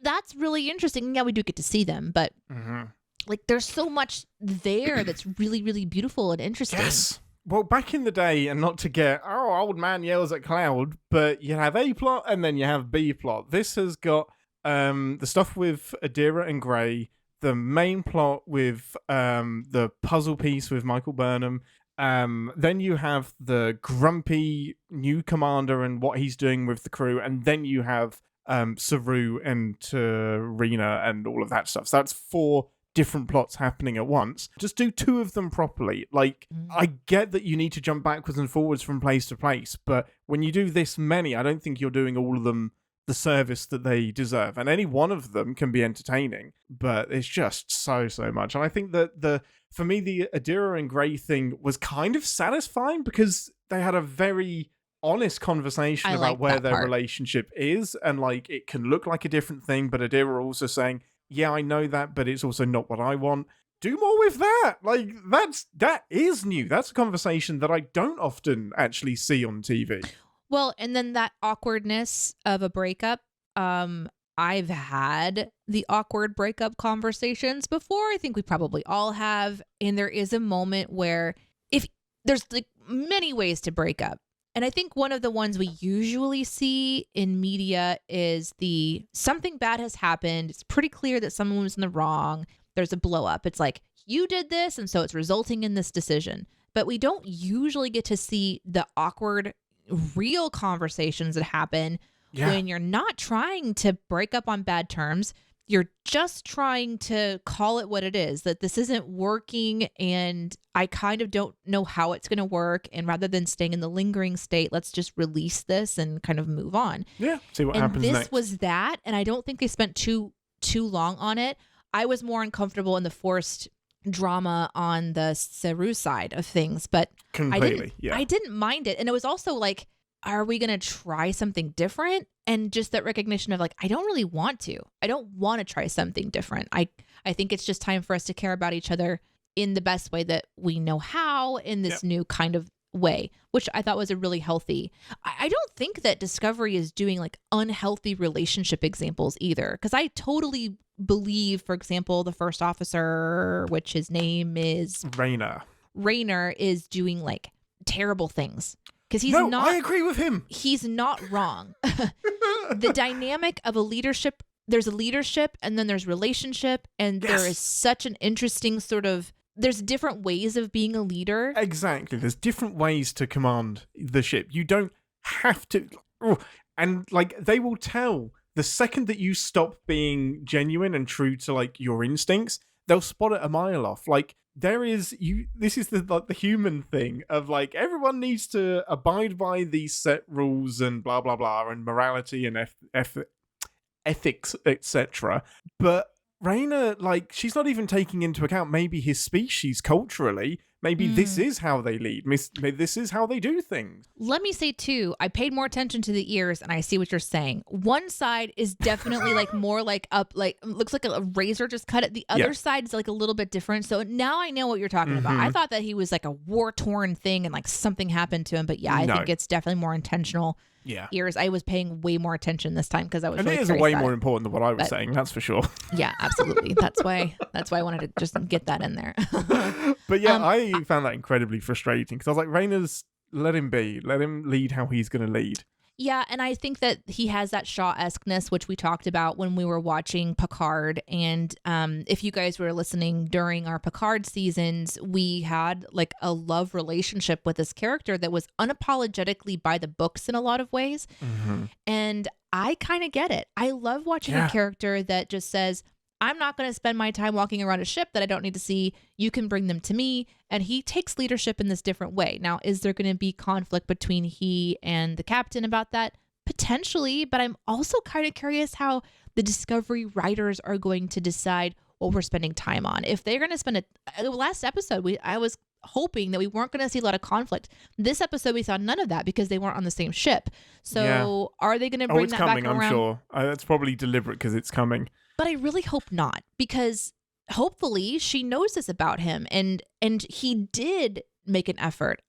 that's really interesting. Yeah, we do get to see them, but like there's so much there that's really, really beautiful and interesting. Yes. Well, back in the day, and not to get, old man yells at cloud, but you have A plot and then you have B plot. This has got the stuff with Adira and Gray, the main plot with the puzzle piece with Michael Burnham. Then you have the grumpy new commander and what he's doing with the crew. And then you have Saru and Rena and all of that stuff. So that's 4 different plots happening at once. Just do 2 of them properly. Like, I get that you need to jump backwards and forwards from place to place, but when you do this many, I don't think you're doing all of them the service that they deserve. And any one of them can be entertaining, but it's just so much. And I think that for me, the Adira and Gray thing was kind of satisfying because they had a very honest conversation about where their relationship is, and like it can look like a different thing, but Adira also saying, yeah, I know that, but it's also not what I want. Do more with that. Like, that is new. That's a conversation that I don't often actually see on TV. Well, and then that awkwardness of a breakup. I've had the awkward breakup conversations before. I think we probably all have. And there is a moment where if there's like many ways to break up. And I think one of the ones we usually see in media is something bad has happened. It's pretty clear that someone was in the wrong. There's a blow up. It's like, you did this, and so it's resulting in this decision. But we don't usually get to see the awkward, real conversations that happen when you're not trying to break up on bad terms. You're just trying to call it what it is, that this isn't working and I kind of don't know how it's going to work. And rather than staying in the lingering state, let's just release this and kind of move on. Yeah, see what happens next. This was that. And I don't think they spent too long on it. I was more uncomfortable in the forced drama on the Saru side of things, but completely, I didn't mind it. And it was also like, are we going to try something different? And just that recognition of like, I don't really want to. I don't want to try something different. I think it's just time for us to care about each other in the best way that we know how, in this new kind of way, which I thought was a really healthy. I don't think that Discovery is doing like unhealthy relationship examples either, because I totally believe, for example, the first officer, which his name is Rayner, is doing like terrible things. because he's no, not. I agree with him. He's not wrong. The dynamic of a leadership, there's a leadership and then there's relationship, and there is such an interesting sort of, there's different ways of being a leader. Exactly. There's different ways to command the ship. You don't have to. And like, they will tell the second that you stop being genuine and true to like your instincts, they'll spot it a mile off. Like, there is this is the human thing of like, everyone needs to abide by these set rules and blah blah blah and morality and ethics, etc. But Rhaena, like, she's not even taking into account maybe his species culturally. Maybe this is how they lead. Maybe this is how they do things. Let me say, too, I paid more attention to the ears, and I see what you're saying. One side is definitely like more like up, like looks like a razor just cut it. The other side is like a little bit different. So now I know what you're talking about. I thought that he was like a war-torn thing and like something happened to him. But yeah, I think it's definitely more intentional. Ears. I was paying way more attention this time because I was and really it is way more important than what I was saying, that's for sure. Yeah, absolutely. That's why I wanted to just get that in there. But yeah, I found that incredibly frustrating because I was like, Rhaena's, let him be. Let him lead how he's going to lead. Yeah, and I think that he has that Shaw-esqueness, which we talked about when we were watching Picard. And if you guys were listening during our Picard seasons, we had like a love relationship with this character that was unapologetically by the books in a lot of ways. And I kind of get it. I love watching a character that just says, I'm not going to spend my time walking around a ship that I don't need to see. You can bring them to me. And he takes leadership in this different way. Now, is there going to be conflict between he and the captain about that? Potentially. But I'm also kind of curious how the Discovery writers are going to decide what we're spending time on. If they're going to spend last episode, I was hoping that we weren't going to see a lot of conflict. This episode, we saw none of that because they weren't on the same ship. So are they going to bring that coming, back around? I'm sure. That's probably deliberate because it's coming. But I really hope not, because hopefully she knows this about him, and he did make an effort.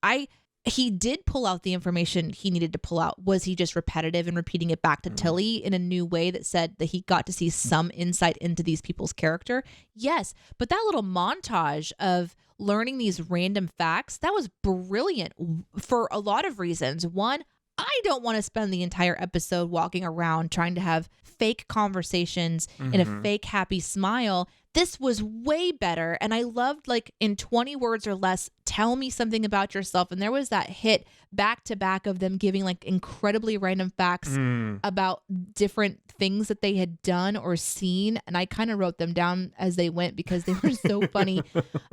He did pull out the information he needed to pull out. Was he just repetitive and repeating it back to Tilly in a new way that said that he got to see some insight into these people's character? Yes, but that little montage of learning these random facts, that was brilliant for a lot of reasons. One, I don't want to spend the entire episode walking around trying to have fake conversations and a fake happy smile. This was way better. And I loved, like, in 20 words or less, tell me something about yourself. And there was that hit back to back of them giving like incredibly random facts about different things that they had done or seen. And I kind of wrote them down as they went because they were so funny.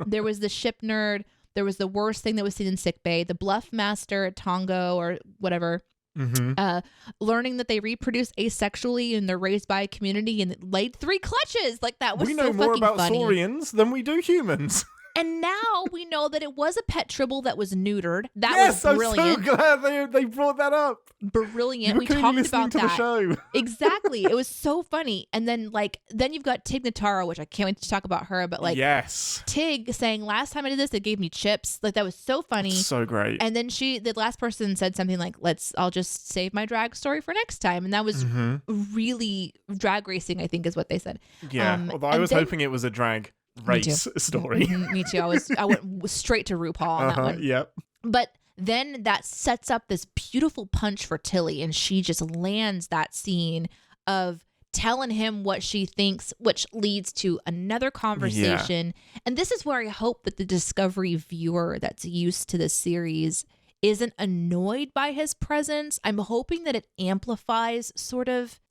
There was the ship nerd. There was the worst thing that was seen in sickbay, the bluff master at Tongo or whatever, learning that they reproduce asexually and they're raised by a community and laid 3 clutches. Like, that was so fucking funny. We know more about Saurians than we do humans. And now we know that it was a pet tribble that was neutered. That was brilliant. I'm so glad they brought that up. Brilliant. We talked about that. The show. Exactly. It was so funny. And then you've got Tig Notaro, which I can't wait to talk about her. But Tig saying, last time I did this, it gave me chips. Like, that was so funny. So great. And then the last person said something like, I'll just save my drag story for next time. And that was really drag racing, I think is what they said. Yeah. Although I was hoping it was a drag race story. Me too. I went straight to RuPaul on that one. Yep. But then that sets up this beautiful punch for Tilly, and she just lands that scene of telling him what she thinks, which leads to another conversation. And this is where I hope that the Discovery viewer that's used to this series isn't annoyed by his presence. I'm hoping that it amplifies sort of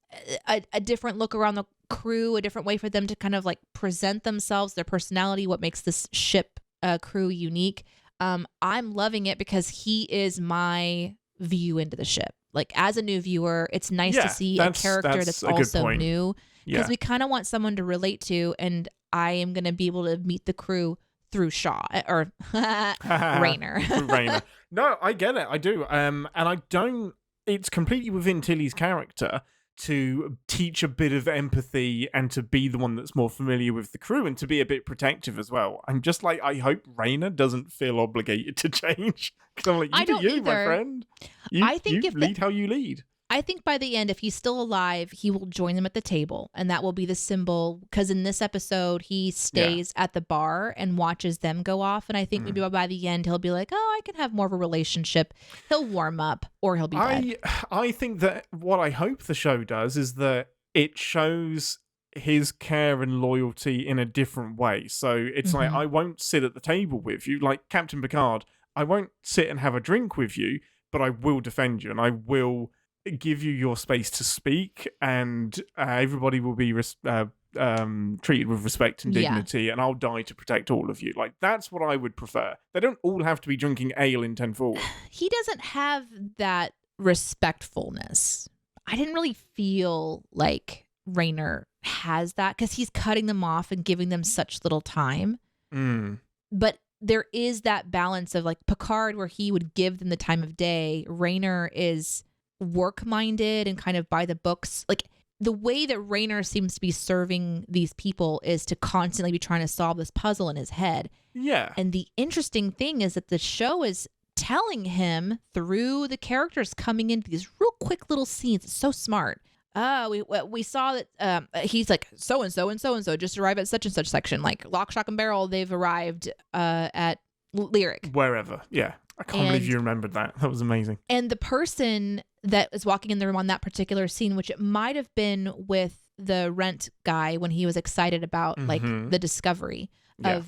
a different look around the crew, a different way for them to kind of like present themselves, their personality, what makes this ship crew unique. I'm loving it because he is my view into the ship. Like, as a new viewer, it's nice to see a character that's also new, because we kind of want someone to relate to, and I am going to be able to meet the crew through Shaw or Rayner. Rayner. No, I get it. I do. And I don't, it's completely within Tilly's character to teach a bit of empathy and to be the one that's more familiar with the crew and to be a bit protective as well. I'm just like, I hope Rayner doesn't feel obligated to change. Because I'm like, you do you, my friend. I think you lead how you lead. I think by the end, if he's still alive, he will join them at the table, and that will be the symbol. Because in this episode, he stays at the bar and watches them go off. And I think maybe by the end, he'll be like, "Oh, I can have more of a relationship." He'll warm up, or he'll be dead. I think that what I hope the show does is that it shows his care and loyalty in a different way. So it's like, I won't sit at the table with you, like Captain Picard. I won't sit and have a drink with you, but I will defend you, and I will give you your space to speak, and everybody will be treated with respect and dignity, and I'll die to protect all of you. Like, that's what I would prefer. They don't all have to be drinking ale in 10 forward. He doesn't have that respectfulness. I didn't really feel like Rayner has that, because he's cutting them off and giving them such little time. But there is that balance of like Picard, where he would give them the time of day. Rayner is work-minded and kind of by the books. Like, the way that Rayner seems to be serving these people is to constantly be trying to solve this puzzle in his head. Yeah. And the interesting thing is that the show is telling him through the characters coming into these real quick little scenes. It's so smart. We saw that he's like, so-and-so and so-and-so just arrived at such and such section. Like, lock, shock, and barrel, they've arrived at Lyric. Wherever, yeah. I can't believe you remembered that. That was amazing. And the person that is walking in the room on that particular scene, which it might have been with the rent guy when he was excited about like the discovery of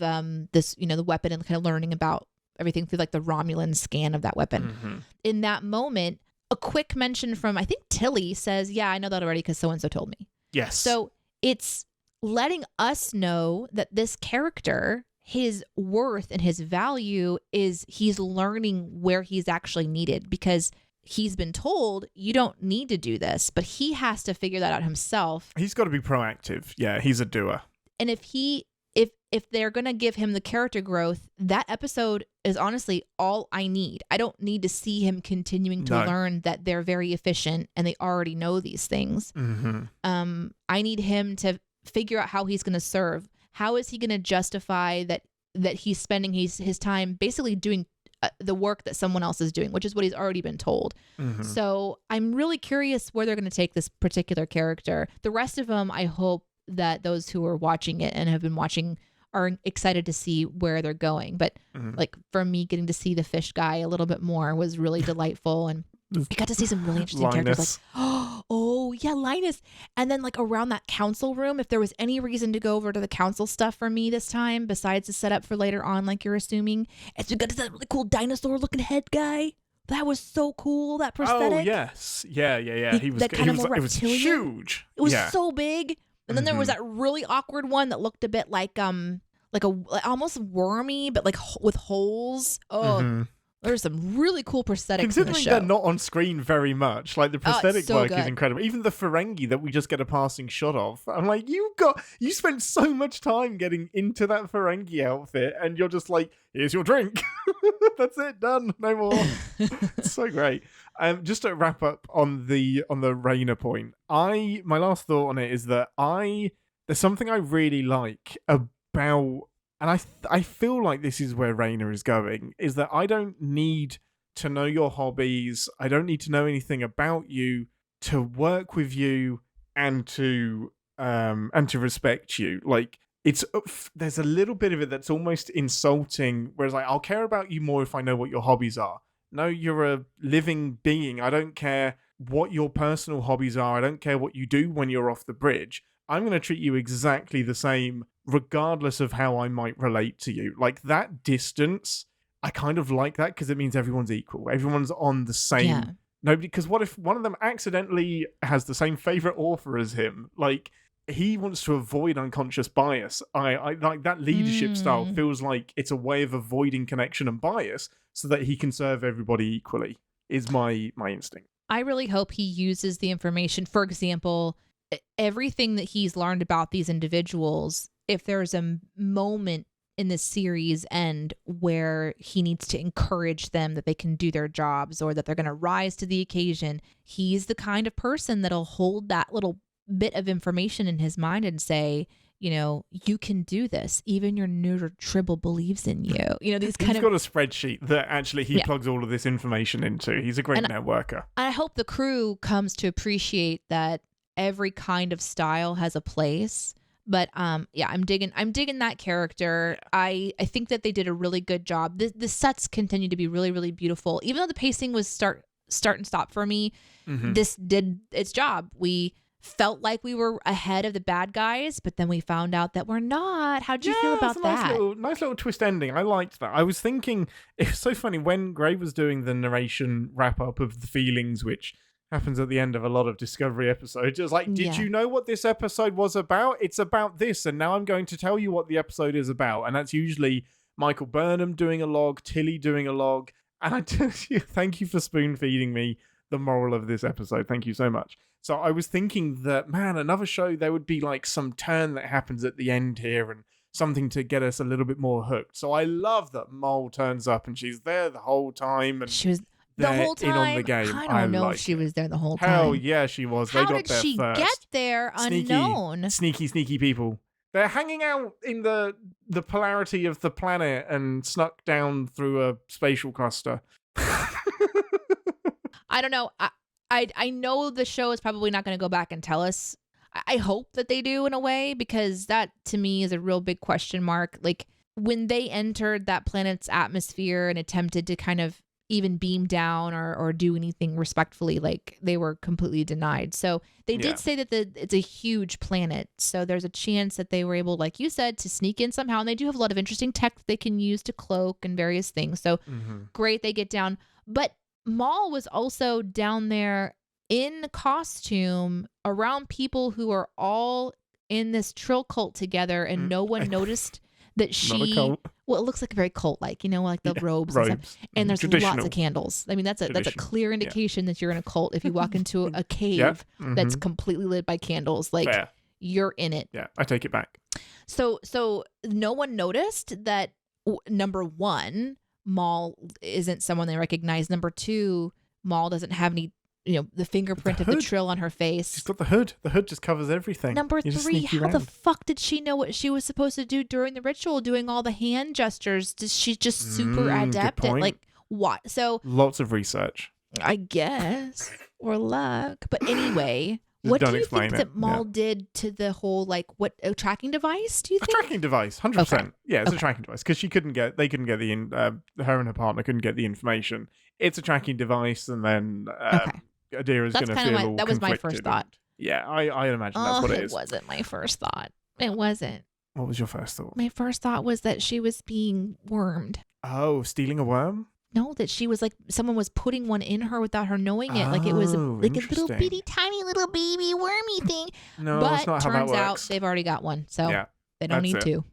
this, the weapon, and kind of learning about everything through like the Romulan scan of that weapon. In that moment, a quick mention from, I think Tilly says, "Yeah, I know that already because so-and-so told me." Yes. So it's letting us know that this character, his worth and his value is he's learning where he's actually needed, because he's been told you don't need to do this, but he has to figure that out himself. He's got to be proactive. Yeah, he's a doer. And if they're going to give him the character growth, that episode is honestly all I need. I don't need to see him continuing to learn that they're very efficient and they already know these things. I need him to figure out how he's going to serve. How is he going to justify that he's spending his time basically doing the work that someone else is doing, which is what he's already been told. So I'm really curious where they're going to take this particular character. The rest of them, I hope that those who are watching it and have been watching are excited to see where they're going. But like for me, getting to see the fish guy a little bit more was really delightful. And I got to see some really interesting characters, like, oh yeah, Linus. And then like around that council room, if there was any reason to go over to the council stuff for me this time, besides the setup for later on, like you're assuming, it's we got that really cool dinosaur looking head guy. That was so cool, that prosthetic. Oh yes. Yeah. It was huge. It was so big. And then there was that really awkward one that looked a bit like almost wormy, but like with holes. There's some really cool prosthetics in the show. Considering they're not on screen very much, like the prosthetic work is incredible. Even the Ferengi that we just get a passing shot of, I'm like, you spent so much time getting into that Ferengi outfit, and you're just like, here's your drink. That's it, done, no more. It's so great. Just to wrap up on the Rayner point, my last thought on it is that there's something I really like about. And I feel like this is where Rayner is going, is that I don't need to know your hobbies. I don't need to know anything about you to work with you and to respect you. Like, there's a little bit of it that's almost insulting, whereas like, I'll care about you more if I know what your hobbies are. No, you're a living being. I don't care what your personal hobbies are. I don't care what you do when you're off the bridge. I'm going to treat you exactly the same, regardless of how I might relate to you. Like, that distance, I kind of like that, because it means everyone's equal. Everyone's on the same... Yeah. Nobody, because what if one of them accidentally has the same favorite author as him? Like, he wants to avoid unconscious bias. I like that leadership style. Feels like it's a way of avoiding connection and bias so that he can serve everybody equally, is my instinct. I really hope he uses the information. For example, everything that he's learned about these individuals, if there's a moment in this series end where he needs to encourage them that they can do their jobs or that they're going to rise to the occasion, he's the kind of person that'll hold that little bit of information in his mind and say, you can do this. Even your neuter Tribble believes in you. These kind He's of. got a spreadsheet that actually he plugs all of this information into. He's a great networker. I hope the crew comes to appreciate that every kind of style has a place. But I'm digging that character. I think that they did a really good job. The sets continue to be really, really beautiful. Even though the pacing was start and stop for me, this did its job. We felt like we were ahead of the bad guys, but then we found out that we're not. How'd you feel about that? Nice little twist ending. I liked that. I was thinking, it's so funny when Gray was doing the narration wrap up of the feelings, which happens at the end of a lot of Discovery episodes. It was like, did you know what this episode was about? It's about this, and now I'm going to tell you what the episode is about. And that's usually Michael Burnham doing a log, Tilly doing a log. And I tell you, thank you for spoon feeding me the moral of this episode. Thank you so much. So I was thinking that, man, another show, there would be like some turn that happens at the end here and something to get us a little bit more hooked. So I love that Mole turns up and she's there the whole time. And she was the whole time. In on the game. I don't know if she was there the whole time. Hell yeah, she was. How they got did there she first. get there unknown? Sneaky people. They're hanging out in the polarity of the planet and snuck down through a spatial cluster. I don't know. I know the show is probably not going to go back and tell us. I hope that they do in a way, because that to me is a real big question mark. Like when they entered that planet's atmosphere and attempted to kind of even beam down or do anything respectfully, like they were completely denied. So they did say that it's a huge planet. So there's a chance that they were able, like you said, to sneak in somehow. And they do have a lot of interesting tech that they can use to cloak and various things. So great, they get down. But Maul was also down there in costume around people who are all in this Trill cult together, and no one noticed that she. Well, it looks like very cult-like, like the robes and stuff. And there's lots of candles. I mean, that's a clear indication that you're in a cult if you walk into a cave that's completely lit by candles. Like you're in it. Yeah, I take it back. So no one noticed that. Number one, Maul isn't someone they recognize. Number two, Maul doesn't have any, the fingerprint of the Trill on her face. She's got the hood. The hood just covers everything. Number three, how the fuck did she know what she was supposed to do during the ritual, doing all the hand gestures? She's just super adept at like what? So lots of research, I guess, or luck. But anyway, what do you think that Maul did to the whole, like, what, a tracking device, do you think? A tracking device, 100%. Okay. Yeah, it's a tracking device, because they couldn't get her and her partner couldn't get the information. It's a tracking device, and then Adira's going to feel all that was my first thought. Yeah, I imagine that's what it is. It wasn't my first thought. It wasn't. What was your first thought? My first thought was that she was being wormed. Oh, stealing a worm? No, that she was like, someone was putting one in her without her knowing it. Like it was like a little bitty, tiny little baby wormy thing. No, but that's not how that works. Turns out they've already got one. So they don't need to.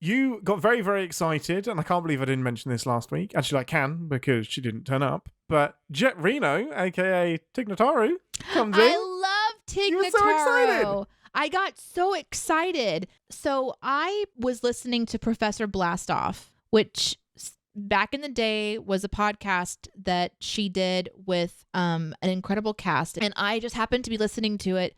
You got very, very excited, and I can't believe I didn't mention this last week. Actually, I can, because she didn't turn up. But Jet Reno, a.k.a. Tig Notaro, comes in. I love Tig Notaro. You were so excited. I got so excited. So I was listening to Professor Blastoff, which back in the day was a podcast that she did with an incredible cast. And I just happened to be listening to it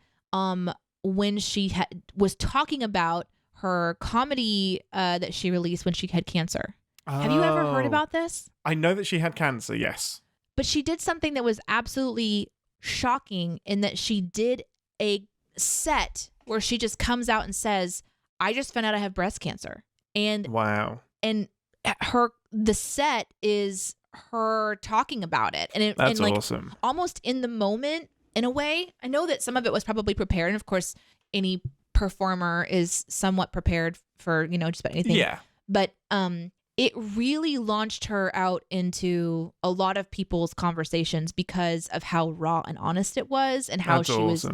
when she was talking about her comedy that she released when she had cancer. Have you ever heard about this? I know that she had cancer, yes. But she did something that was absolutely shocking in that she did a set where she just comes out and says, I just found out I have breast cancer. And wow. And the set is her talking about it. And that's like awesome. Almost in the moment, in a way. I know that some of it was probably prepared. And of course, any performer is somewhat prepared for, just about anything. Yeah. But it really launched her out into a lot of people's conversations because of how raw and honest it was, and how she was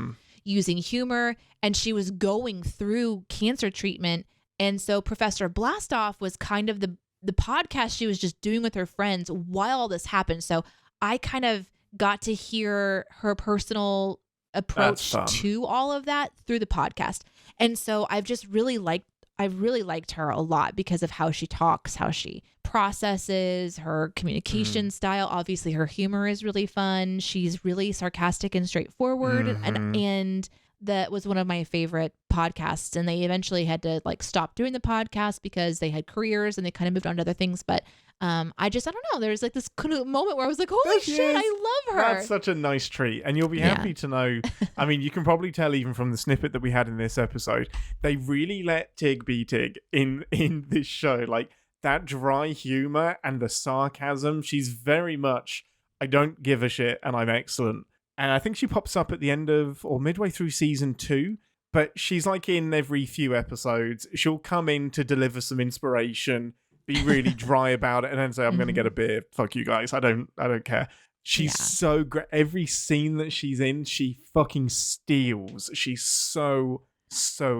using humor, and she was going through cancer treatment. And so Professor Blastoff was kind of the podcast she was just doing with her friends while all this happened. So I kind of got to hear her personal approach to all of that through the podcast. And so I've just really liked I really liked her a lot because of how she talks, how she processes, her communication style. Obviously, her humor is really fun. She's really sarcastic and straightforward, and that was one of my favorite podcasts. And they eventually had to like stop doing the podcast because they had careers and they kind of moved on to other things. But I don't know. There's like this kind of moment where I was like, holy shit, I love her. That's such a nice treat. And you'll be happy to know. I mean, you can probably tell even from the snippet that we had in this episode, they really let Tig be Tig in this show. Like that dry humor and the sarcasm. She's very much, I don't give a shit and I'm excellent. And I think she pops up at the end of or midway through season 2. But she's like in every few episodes. She'll come in to deliver some inspiration, be really dry about it, and then say, I'm going to get a beer. Fuck you guys. I don't care. She's so great. Every scene that she's in, she fucking steals. She's so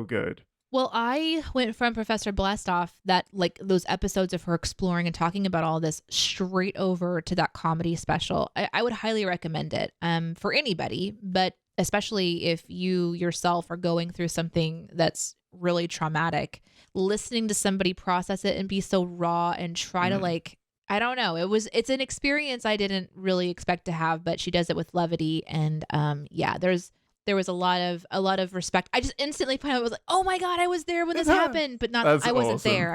good. Well, I went from Professor Blastoff, that like those episodes of her exploring and talking about all this, straight over to that comedy special. I would highly recommend it for anybody, but especially if you yourself are going through something that's really traumatic. Listening to somebody process it and be so raw and try to like, I don't know. It's an experience I didn't really expect to have, but she does it with levity. And there was a lot of respect. I just instantly found out, I was like, oh my God, I was there when this happened, but not, I wasn't awesome. there.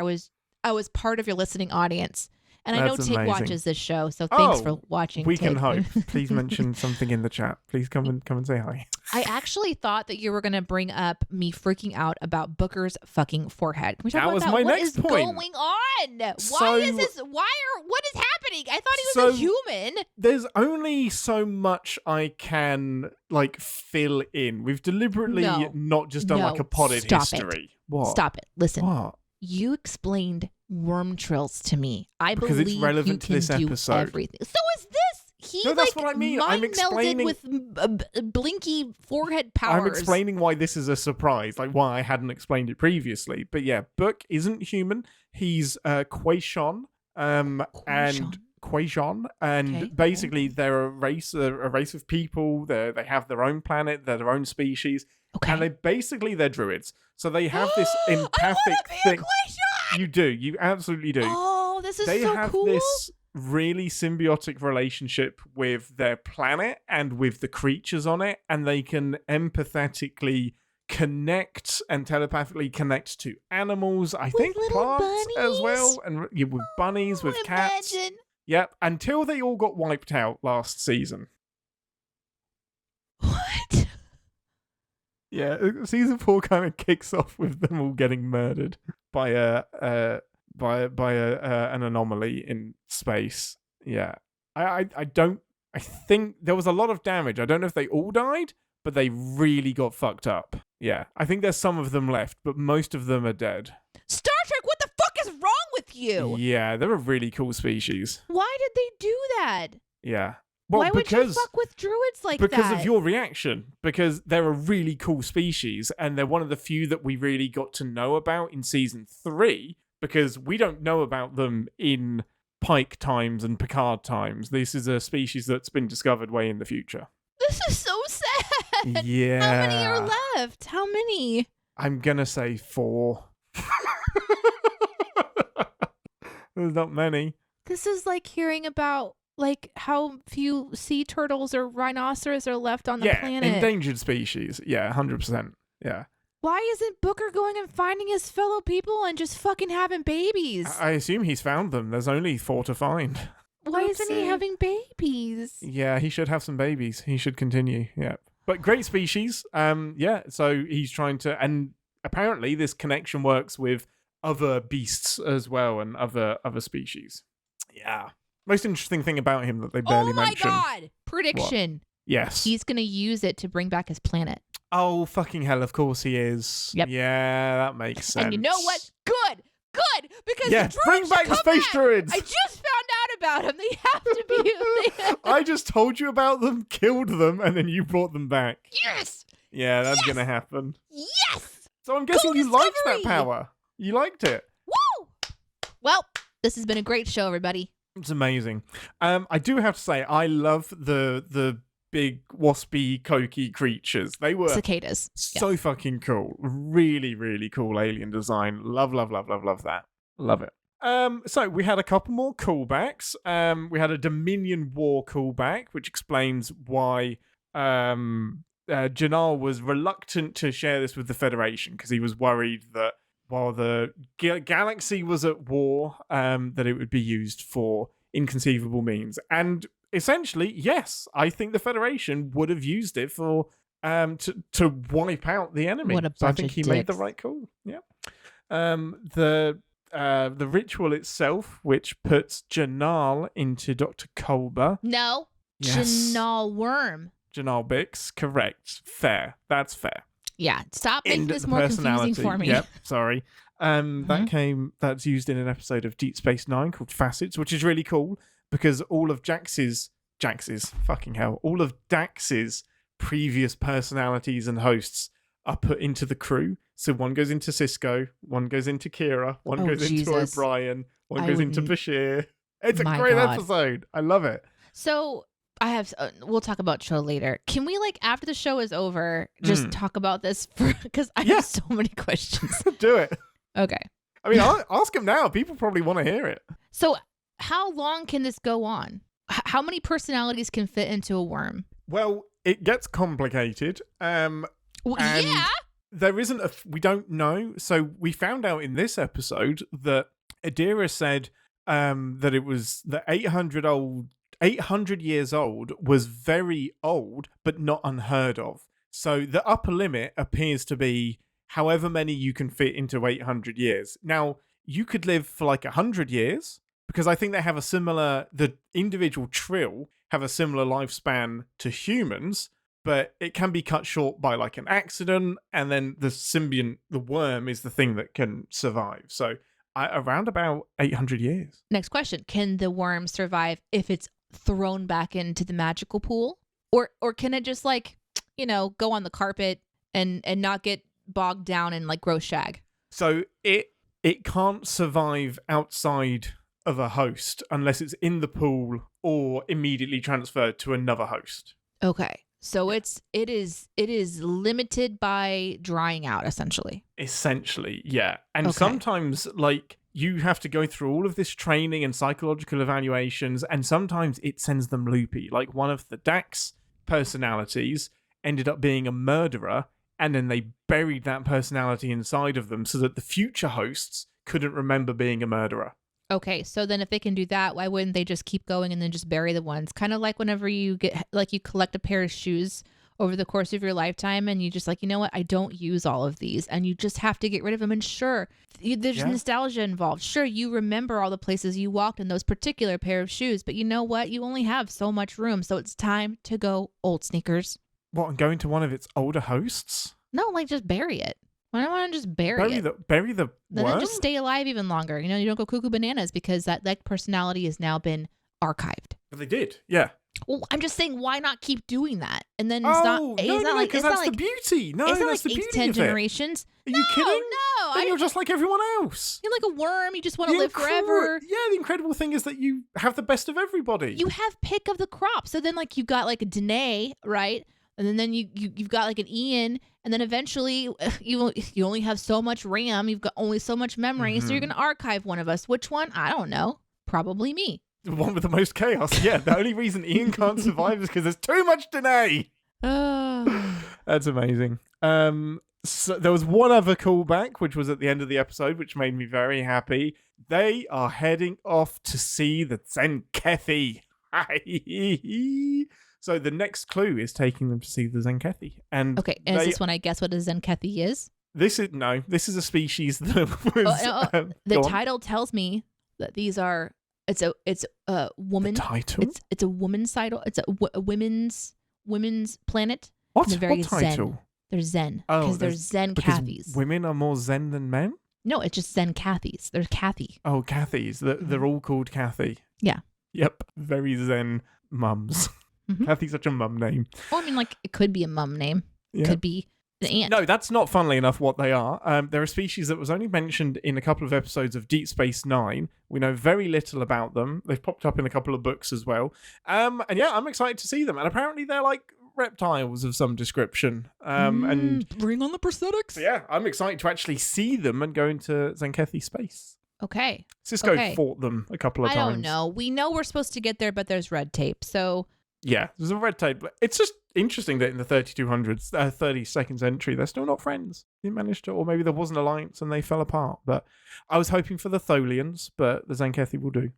I was part of your listening audience. And I know That's Tig amazing. watches this show, so thanks for watching. We Tig. can hope. Please mention something in the chat. Please come and say hi. I actually thought that you were going to bring up me freaking out about Booker's fucking forehead. Can we talk That about was that? my What next is point. going on? Why So- is this? What is happening? I thought he was a human. There's only so much I can like fill in. We've deliberately not just done like a potted history. What? Stop it. Listen. What? You explained worm trills to me. Because it's believe relevant you to can this do episode. Everything. So is this. He No, that's what I mean. I'm mind explaining- melded with blinky forehead powers. I'm explaining why this is a surprise, like why I hadn't explained it previously. But yeah, Book isn't human. He's Quaishon, and Quaishon, and Okay, basically they're a race of people. They have their own planet, they're their own species, and they're druids. So they have this empathic thing. You do, you absolutely do. Oh, this is They so have cool. this really symbiotic relationship with their planet and with the creatures on it, and they can empathetically connect and telepathically connect to animals. I think little plants as bunnies? well, and with bunnies, with cats. Imagine. Yep, until they all got wiped out last season. What? Yeah, season 4 kind of kicks off with them all getting murdered by an anomaly in space. Yeah, I think there was a lot of damage. I don't know if they all died, but they really got fucked up. Yeah, I think there's some of them left, but most of them are dead. Star Trek, what the fuck is wrong with you? Yeah, they're a really cool species. Why did they do that? Yeah. Well, Why would you fuck with druids like that? Because of your reaction. Because they're a really cool species, and they're one of the few that we really got to know about in season 3, because we don't know about them in Pike times and Picard times. This is a species that's been discovered way in the future. This is so sad. Yeah. How many are left? How many? I'm gonna say 4. There's not many. This is like hearing about like how few sea turtles or rhinoceros are left on the planet. Endangered species. Yeah, 100%. Yeah. Why isn't Booker going and finding his fellow people and just fucking having babies? I assume he's found them. There's only 4 to find. Why isn't he Oopsie. having babies? Yeah, he should have some babies. He should continue. Yeah. But great species. Yeah, so he's trying to, and apparently this connection works with other beasts as well and other species. Yeah. Most interesting thing about him that they barely mention. Oh my god! Prediction. What? Yes. He's going to use it to bring back his planet. Oh, fucking hell, of course he is. Yep. Yeah, that makes sense. And you know what? Good! Because Yeah, the bring droids back should come space back. droids! I just found out about them. They have to be. I just told you about them, killed them, and then you brought them back. Yes! Yeah, that's gonna happen. Yes! So I'm guessing Cool you liked that discovery! power. You liked it. Woo! Well, this has been a great show, everybody. It's amazing. I do have to say, I love the big waspy, cokey creatures. They were Cicadas. so fucking cool. Really, really cool alien design. Love that. Love it. So we had a couple more callbacks. We had a Dominion War callback, which explains why Jinaal was reluctant to share this with the Federation because he was worried that while the galaxy was at war, that it would be used for inconceivable means. And essentially, yes, I think the Federation would have used it for to wipe out the enemy. What a bunch so I think of he made the dicks. right call. Yeah. The ritual itself, which puts Jinaal into Dr. Kolber. No. Yes. Jinaal worm. Jinaal Bix, correct. Fair. That's fair. Yeah. Stop making End this the more confusing personality. for me. Yep, sorry. That's used in an episode of Deep Space Nine called Facets, which is really cool because all of Dax's previous personalities and hosts are put into the crew. So one goes into Cisco, one goes into Kira, one goes into O'Brien, one goes into Bashir. It's a great episode. I love it. So I have. We'll talk about Trill later. Can we after the show is over, just talk about this because I have so many questions. Do it. Okay. I mean, I'll ask him now. People probably want to hear it. So, how long can this go on? How many personalities can fit into a worm? Well, it gets complicated. Yeah. There isn't we don't know. So we found out in this episode that Adira said that it was the 800 years old was very old, but not unheard of. So the upper limit appears to be however many you can fit into 800 years. Now, you could live for 100 years, because I think they have the individual Trill have a similar lifespan to humans, but it can be cut short by an accident, and then the symbiont, the worm, is the thing that can survive. So around about 800 years. Next question. Can the worm survive if it's thrown back into the magical pool? Or can it just go on the carpet and not get bogged down and grow shag? So it can't survive outside of a host unless it's in the pool or immediately transferred to another host. Okay. So it is limited by drying out, essentially. Essentially, yeah. And sometimes you have to go through all of this training and psychological evaluations, and sometimes it sends them loopy. One of the Dax personalities ended up being a murderer, and then they buried that personality inside of them so that the future hosts couldn't remember being a murderer. Okay, so then if they can do that, why wouldn't they just keep going and then just bury the ones? Kind of like whenever you get, you collect a pair of shoes over the course of your lifetime and you just you know what, I don't use all of these, and you just have to get rid of them. And sure, there's nostalgia involved. Sure, you remember all the places you walked in those particular pair of shoes, but you know what? You only have so much room, so it's time to go old sneakers. What, and go into one of its older hosts? No, just bury it. Why don't I just bury it? Bury the Then worm? just stay alive even longer. You don't go cuckoo bananas because that personality has now been archived. But they did, yeah. Well, I'm just saying, why not keep doing that? And then Because that's the beauty. No, it's not that's the 8 beauty to 10 of generations. Are you kidding? No, Then you're just like everyone else. You're like a worm. You just want to live forever. Yeah, the incredible thing is that you have the best of everybody. You have pick of the crop. So then you've got a Deneé, right? And then you've got an Ian, and then eventually you only have so much RAM. You've got only so much memory, so you're gonna archive one of us. Which one? I don't know. Probably me. The one with the most chaos. Yeah, the only reason Ian can't survive is because there's too much Deneé. That's amazing. So there was one other callback, which was at the end of the episode, which made me very happy. They are heading off to see the Zenkethi. So the next clue is taking them to see the Zenkethi. And okay, and is this when I guess what a Zenkethi is? This is a species that was... the title tells me that these are... It's a woman... The title? It's a woman's title. It's a women's planet. What? They're very what title? Zen. They're Zen. Because they're Zenkathis. Women are more Zen than men? No, it's just Zenkathis. They're Kathy. Oh, Kathys. They're all called Kathy. Yeah. Yep. Very Zen mums. Mm-hmm. Kathy's such a mum name. Well, I mean, it could be a mum name. Yeah. Could be An ant. No, that's not, funnily enough, what they are. They're a species that was only mentioned in a couple of episodes of Deep Space Nine. We know very little about them. They've popped up in a couple of books as well. And yeah, I'm excited to see them. And apparently they're like reptiles of some description. And bring on the prosthetics. so yeah, I'm excited to actually see them and go into Zankethi space. Okay. Cisco fought them a couple of times. I don't know. We know we're supposed to get there, but there's red tape. So yeah, there's a red tape. It's just interesting that in the 3200s, 32nd century, they're still not friends. They managed to, or maybe there was an alliance and they fell apart. But I was hoping for the Tholians, but the Zankethi will do.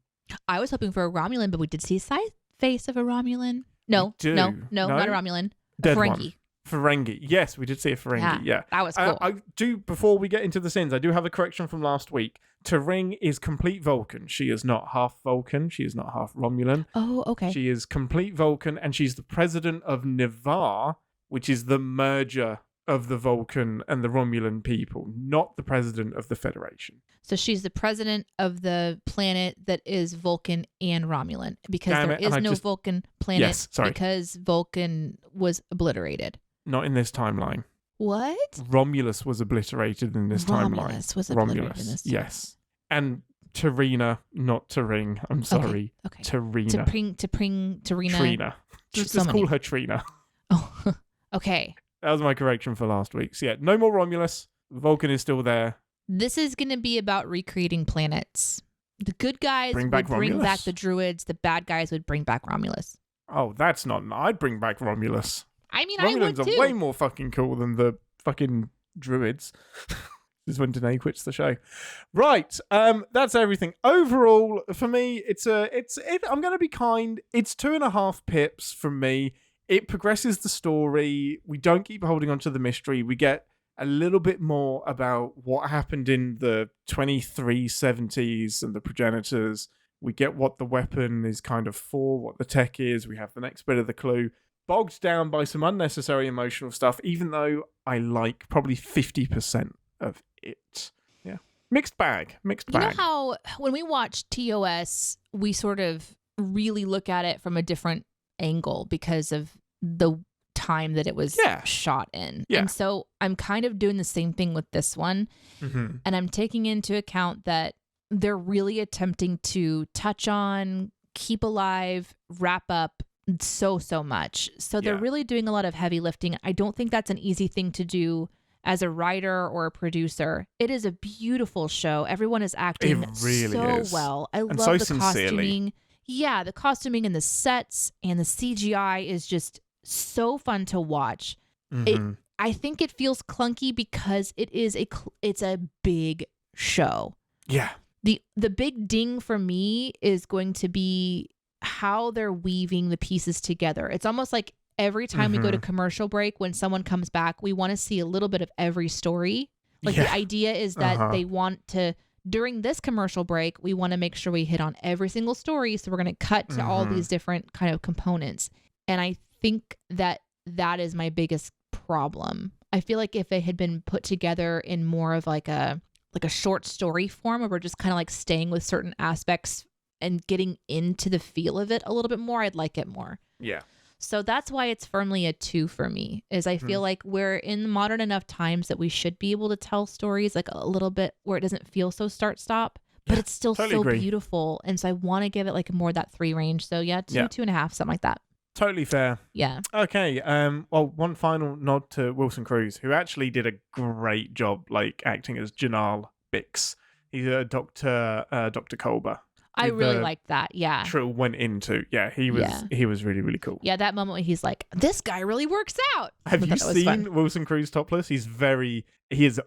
I was hoping for a Romulan, but we did see a side face of a Romulan. No, not a Romulan. A Ferengi. Ferengi. Yes, we did see a Ferengi. Yeah. That was cool. I do, before we get into the sins, I do have a correction from last week. T'Ring is complete Vulcan. She is not half Vulcan. She is not half Romulan. Oh, okay. She is complete Vulcan, and she's the president of Nivar, which is the merger of the Vulcan and the Romulan people, not the president of the Federation. So she's the president of the planet that is Vulcan and Romulan, because there is no Vulcan planet because Vulcan was obliterated. Not in this timeline. What? Romulus was obliterated in this timeline. Romulus was obliterated in this timeline. Yes. And T'Rina, not T'Ring. I'm sorry. Okay. T'Rina. T'Rina. Trina. Just call her Trina. Oh, okay. That was my correction for last week. So yeah, no more Romulus. Vulcan is still there. This is going to be about recreating planets. The good guys would bring back the Druids. The bad guys would bring back Romulus. Oh, that's not... I'd bring back Romulus. I mean, Romulans I would too. are way more fucking cool than the fucking Druids. This is when Deneé quits the show. Right, that's everything. Overall, for me, I'm going to be kind. It's 2.5 pips from me. It progresses the story. We don't keep holding on to the mystery. We get a little bit more about what happened in the 2370s and the progenitors. We get what the weapon is kind of for, what the tech is. We have the next bit of the clue. Bogged down by some unnecessary emotional stuff, even though I like probably 50% of it. Yeah. Mixed bag. You know how when we watch TOS, we sort of really look at it from a different angle because of the time that it was shot in. Yeah. And so I'm kind of doing the same thing with this one. Mm-hmm. And I'm taking into account that they're really attempting to touch on, keep alive, wrap up so much. So they're really doing a lot of heavy lifting. I don't think that's an easy thing to do as a writer or a producer. It is a beautiful show. Everyone is acting well. I love the costuming. Yeah, the costuming and the sets and the CGI is just so fun to watch. Mm-hmm. I think it feels clunky because it's a big show. Yeah. The big ding for me is going to be how they're weaving the pieces together. It's almost like every time we go to commercial break, when someone comes back, we want to see a little bit of every story. Like the idea is that they want to, during this commercial break, we want to make sure we hit on every single story. So we're going to cut to all these different kind of components. And I think that is my biggest problem. I feel like if it had been put together in more of like a short story form, where we're just kind of like staying with certain aspects and getting into the feel of it a little bit more, I'd like it more. Yeah. So that's why it's firmly a 2 for me, is I feel like we're in modern enough times that we should be able to tell stories like a little bit where it doesn't feel so start-stop, but it's still so beautiful. And so I want to give it like more that 3 range. So 2.5, something like that. Totally fair. Yeah. Okay. Well, one final nod to Wilson Cruz, who actually did a great job, like acting as Jinaal Bix. He's a Dr. Kolber. I really liked that. Yeah. Trill went into. Yeah, he was really, really cool. Yeah, that moment when he's like, this guy really works out. Have you seen Wilson Cruz topless? He is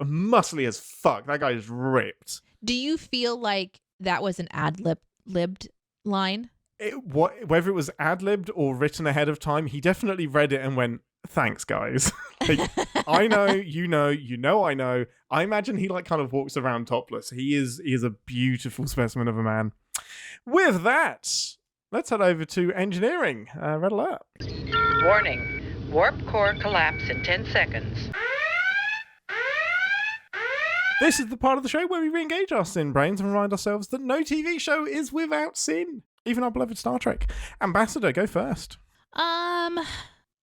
muscly as fuck. That guy is ripped. Do you feel like that was an ad-libbed line? Whether it was ad-libbed or written ahead of time, he definitely read it and went, thanks, guys. Like, I know, you know, I know. I imagine he like kind of walks around topless. He is a beautiful specimen of a man. With that, let's head over to engineering. Red alert. Warning. Warp core collapse in 10 seconds. This is the part of the show where we re-engage our sin brains and remind ourselves that no TV show is without sin. Even our beloved Star Trek. Ambassador, go first.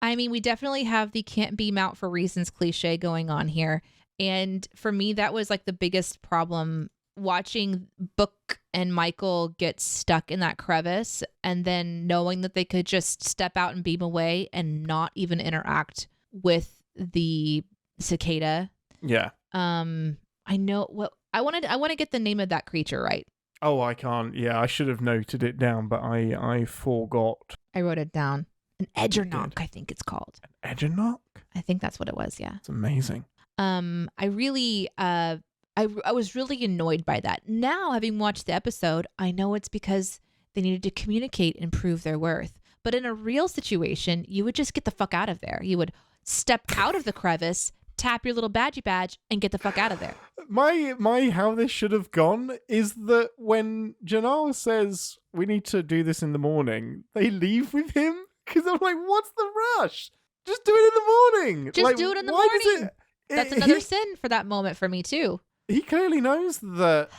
I mean, we definitely have the can't beam out for reasons cliche going on here. And for me, that was like the biggest problem, watching Book and Michael get stuck in that crevice and then knowing that they could just step out and beam away and not even interact with the cicada. Yeah. I know what I want to get the name of that creature right. Oh, I can't. Yeah, I should have noted it down, but I forgot. I wrote it down. An Edgernock, I think it's called. An Edgernock? I think that's what it was, yeah. It's amazing. I really I was really annoyed by that. Now, having watched the episode, I know it's because they needed to communicate and prove their worth. But in a real situation, you would just get the fuck out of there. You would step out of the crevice, tap your little badgy badge, and get the fuck out of there. My how this should have gone is that when Jinaal says we need to do this in the morning, they leave with him. Because I'm like, what's the rush? Just do it in the morning. Just do it in the morning. That's another sin for that moment for me, too. He clearly knows that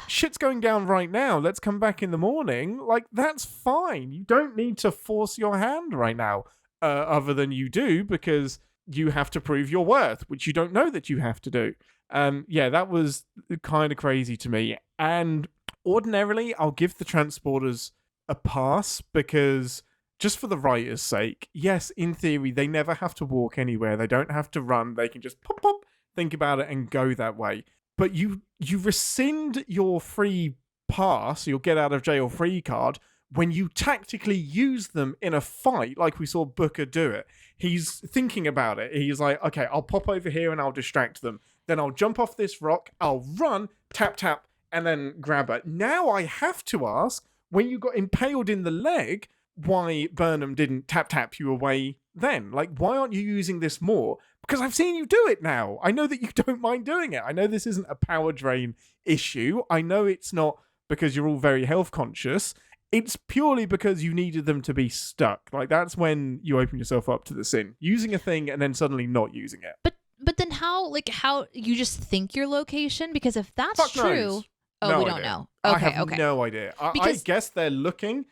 shit's going down right now. Let's come back in the morning. Like, that's fine. You don't need to force your hand right now, other than you do, because you have to prove your worth, which you don't know that you have to do. Yeah, that was kind of crazy to me. And ordinarily, I'll give the transporters a pass because, just for the writer's sake, yes, in theory, they never have to walk anywhere. They don't have to run. They can just pop, pop, think about it and go that way. But you rescind your free pass, your get out of jail free card, when you tactically use them in a fight, like we saw Booker do it. He's thinking about it. He's like, okay, I'll pop over here and I'll distract them. Then I'll jump off this rock, I'll run, tap, tap, and then grab it. Now I have to ask, when you got impaled in the leg, why Burnham didn't tap you away then? Like, why aren't you using this more? Because I've seen you do it now. I know that you don't mind doing it. I know this isn't a power drain issue. I know it's not because you're all very health conscious. It's purely because you needed them to be stuck. Like, that's when you open yourself up to the sin. Using a thing and then suddenly not using it. But then how you just think your location? Because if that's Fuck true... knows. Oh, No we idea. don't know. I Okay, have okay. no idea. I Because- guess they're looking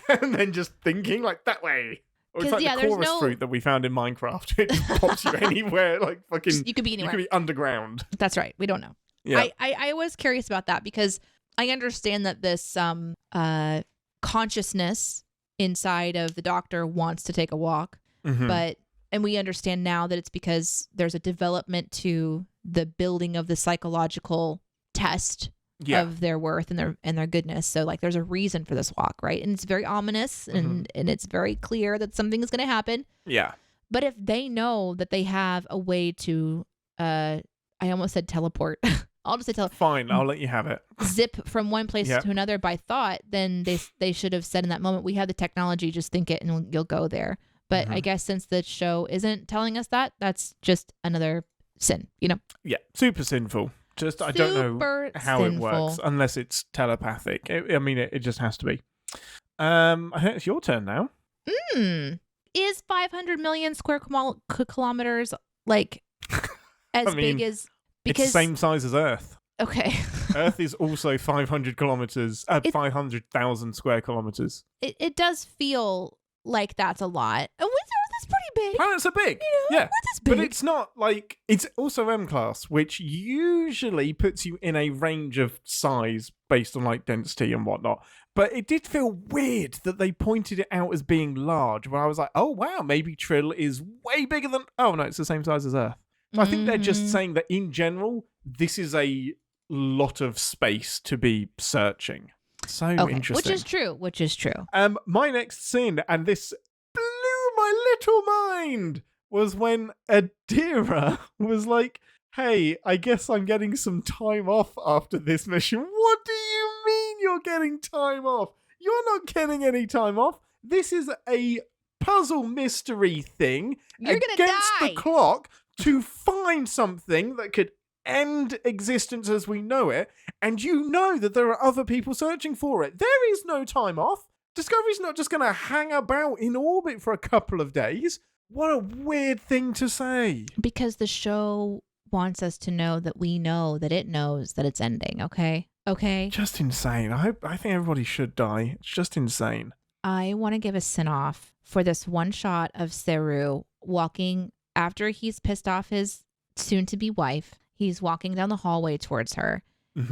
and then just thinking like that way. Or it's 'Cause, like yeah, the there's chorus no- fruit that we found in Minecraft. It just pops you anywhere, like fucking... You could be You anywhere. could be underground. That's right. We don't know. Yeah. I was curious about that because I understand that this consciousness inside of the Doctor wants to take a walk, Mhm. and we understand now that it's because there's a development to the building of the psychological test Yeah. of their worth and their goodness. So like there's a reason for this walk, right? And it's very ominous and it's very clear that something is going to happen. Yeah. But if they know that they have a way to I almost said teleport. I'll just say Fine, I'll let you have it. zip from one place Yep. to another by thought, then they should have said in that moment, we have the technology, just think it and you'll go there. But I guess since the show isn't telling us that, that's just another sin, you know? Yeah, super sinful. Just, I don't know Super how sinful. it works, unless it's telepathic. It just has to be. I think it's your turn now. Is 500 million square kilometers like as big as... It's Because the same size as Earth. Okay. Earth is also 500 kilometers, 500,000 square kilometers. It does feel like that's a lot. And Earth is pretty big. Planets are big. You know, Yeah. Earth is big. But it's not like, it's also M-class, which usually puts you in a range of size based on like density and whatnot. But it did feel weird that they pointed it out as being large, where I was like, oh wow, maybe Trill is way bigger than, oh no, it's the same size as Earth. So I think they're just saying that in general, this is a lot of space to be searching. So interesting. Which is true. My next sin, and this blew my little mind, was when Adira was like, hey, I guess I'm getting some time off after this mission. What do you mean you're getting time off? You're not getting any time off. This is a puzzle mystery thing You're gonna against die. the clock to find something that could end existence as we know it, and you know that there are other people searching for it. There is no time off. Discovery's not just going to hang about in orbit for a couple of days. What a weird thing to say. Because the show wants us to know that we know that it knows that it's ending, okay? Okay? Just insane. I think everybody should die. It's just insane. I want to give a send-off for this one shot of Saru walking after he's pissed off his soon-to-be wife. He's walking down the hallway towards her.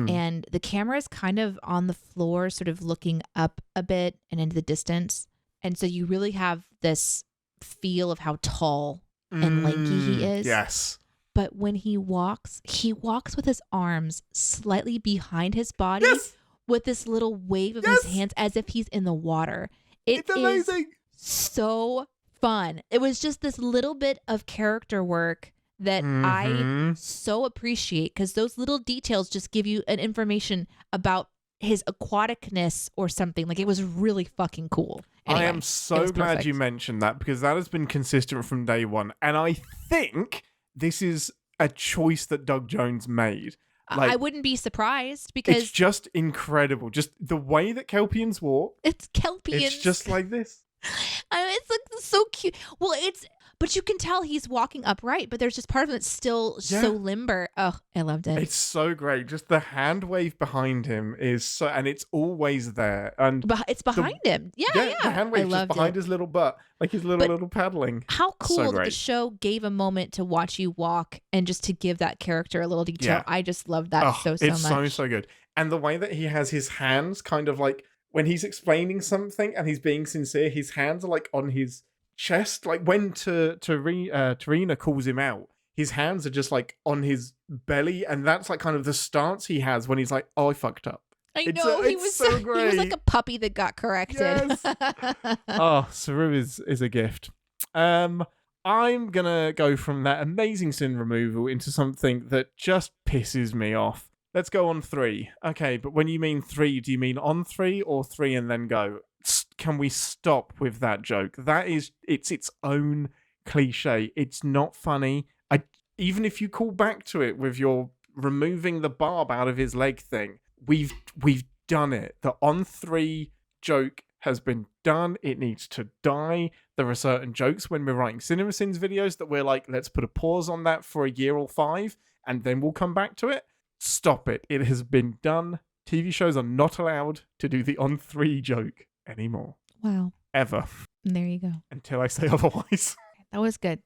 And the camera is kind of on the floor, sort of looking up a bit and into the distance. And so you really have this feel of how tall and lanky he is. Yes. But when he walks with his arms slightly behind his body with this little wave of his hands as if he's in the water. It's amazing. So fun. It was just this little bit of character work that I so appreciate, because those little details just give you an information about his aquaticness or something. Like, it was really fucking cool. Anyway, I am so glad perfect. you mentioned that, because that has been consistent from day one. And I think this is a choice that Doug Jones made. Like, I wouldn't be surprised, because it's just incredible. Just the way that Kelpians walk. it's Kelpians. It's just like this. It's like so cute. Well, but you can tell he's walking upright, but there's just part of him that's still so limber. Oh, I loved it. It's so great. Just the hand wave behind him is so, and it's always there. And It's behind him. Yeah. the hand wave just behind his little butt, like his little paddling. How cool So that the great. show gave a moment to watch you walk and just to give that character a little detail. Yeah. I just love that so it's much. so good. And the way that he has his hands kind of like when he's explaining something and he's being sincere, his hands are like on his chest. Like when Tarina calls him out, his hands are just like on his belly, and that's like kind of the stance he has when he's like, "Oh, I fucked up." I know he was so he great. was like a puppy that got corrected. Yes. Oh, Saru is a gift. I'm gonna go from that amazing sin removal into something that just pisses me off. Let's go on 3. Okay, but when you mean 3, do you mean on 3 or 3 and then go? Can we stop with that joke? It's its own cliche. It's not funny. Even if you call back to it with your removing the barb out of his leg thing, we've done it. The on 3 joke has been done. It needs to die. There are certain jokes when we're writing CinemaSins videos that we're like, let's put a pause on that for a year or 5, and then we'll come back to it. Stop it. It has been done. TV shows are not allowed to do the on 3 joke anymore. Wow. Ever. There you go. Until I say otherwise. That was good.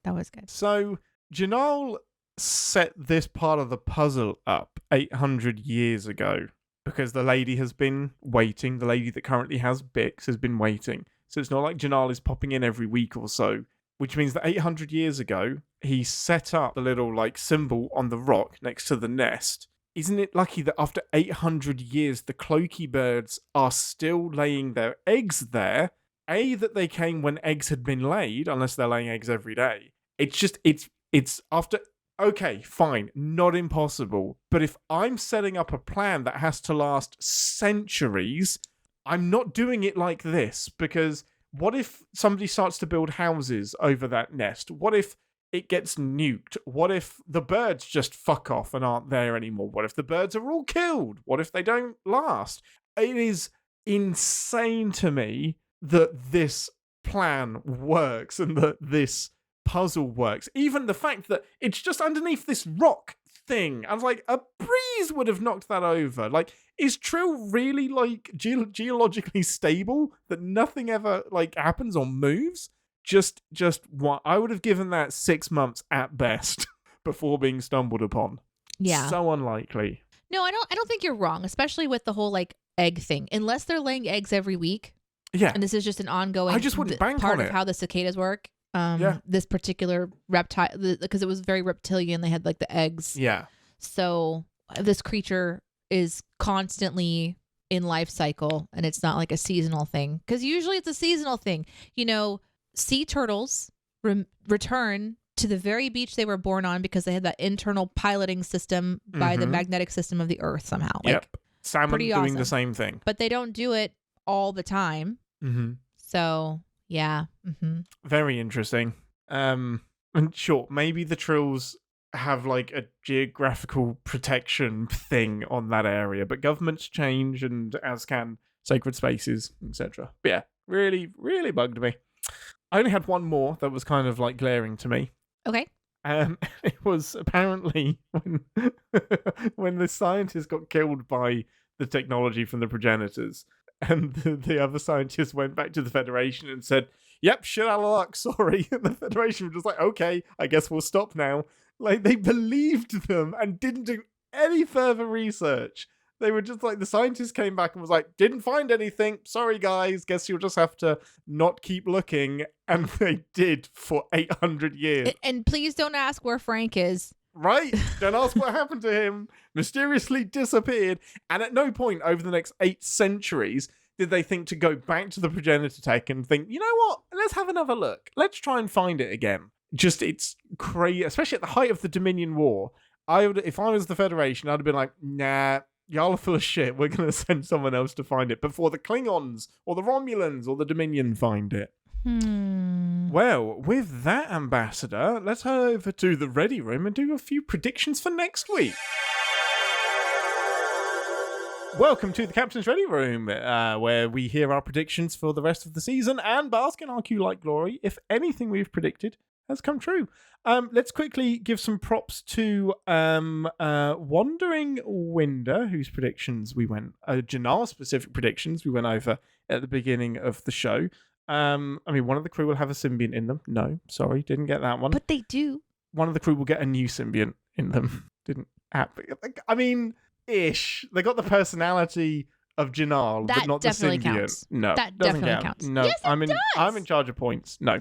So, Jinaal set this part of the puzzle up 800 years ago because the lady has been waiting. The lady that currently has Bix has been waiting. So it's not like Jinaal is popping in every week or so, which means that 800 years ago, he set up the little like symbol on the rock next to the nest. Isn't it lucky that after 800 years, the cloaky birds are still laying their eggs there? That they came when eggs had been laid, unless they're laying eggs every day. It's after... Okay, fine, not impossible. But if I'm setting up a plan that has to last centuries, I'm not doing it like this, because what if somebody starts to build houses over that nest? What if it gets nuked? What if the birds just fuck off and aren't there anymore? What if the birds are all killed? What if they don't last? It is insane to me that this plan works and that this puzzle works. Even the fact that it's just underneath this rock thing. I was like, a breeze would have knocked that over. Like, is Trill really like geologically stable that nothing ever like happens or moves? Just what I would have given that 6 months at best before being stumbled upon. Yeah. So unlikely. No, I don't think you're wrong, especially with the whole like egg thing. Unless they're laying eggs every week. Yeah. And this is just an ongoing I just wouldn't bank part on of it. how the cicadas work. Yeah. This particular reptile, because it was very reptilian, they had like the eggs. Yeah. So this creature is constantly in life cycle, and it's not like a seasonal thing. Because usually it's a seasonal thing. You know, sea turtles return to the very beach they were born on because they had that internal piloting system by the magnetic system of the Earth somehow. Like, Yep. Salmon pretty doing awesome. the same thing. But they don't do it all the time. Mm-hmm. So yeah. Mm-hmm. Very interesting. And sure, maybe the Trills have like a geographical protection thing on that area, but governments change, and as can sacred spaces, etc. But yeah, really, really bugged me. I only had one more that was kind of like glaring to me. Okay. It was apparently when the scientists got killed by the technology from the progenitors. And the other scientists went back to the Federation and said, yep, shit out of luck, sorry. And the Federation was just like, okay, I guess we'll stop now. Like, they believed them and didn't do any further research. They were just like, the scientists came back and was like, didn't find anything. Sorry, guys. Guess you'll just have to not keep looking. And they did for 800 years. And please don't ask where Frank is. Right? Don't ask what happened to him. Mysteriously disappeared. And at no point over the next 8 centuries did they think to go back to the progenitor tech and think, you know what? Let's have another look. Let's try and find it again. Just, it's crazy. Especially at the height of the Dominion War. If I was the Federation, I'd have been like, nah, y'all are full of shit. We're going to send someone else to find it before the Klingons or the Romulans or the Dominion find it. Well, with that, Ambassador, let's head over to the Ready Room and do a few predictions for next week. Welcome to the Captain's Ready Room, where we hear our predictions for the rest of the season and bask in our Q-like glory if anything we've predicted has come true. Let's quickly give some props to Wandering Winder, whose predictions we went, Jinaal specific predictions we went over at the beginning of the show. I mean, one of the crew will have a symbiont in them. No, sorry, didn't get that one. But they do. One of the crew will get a new symbiont in them. Didn't happen. I mean, ish. They got the personality of Jinaal, but not the definitely symbiont. Counts. No, that doesn't definitely count. counts. No, Yes, I'm does. in charge of points. No,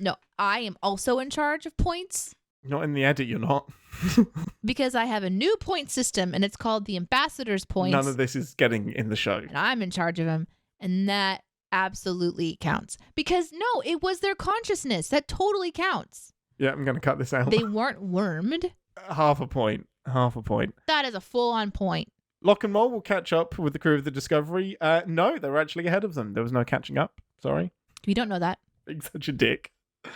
No, I am also in charge of points not in the edit. You're not. because I have a new point system and it's called the Ambassador's Points. None of this is getting in the show. And I'm in charge of them, and that absolutely counts because no, it was their consciousness that totally counts. Yeah, I'm going to cut this out. They weren't wormed. Half a point. That is a full-on point. Lock and Mole will catch up with the crew of the Discovery. No, they were actually ahead of them. There was no catching up. Sorry. You don't know that. Being such a dick.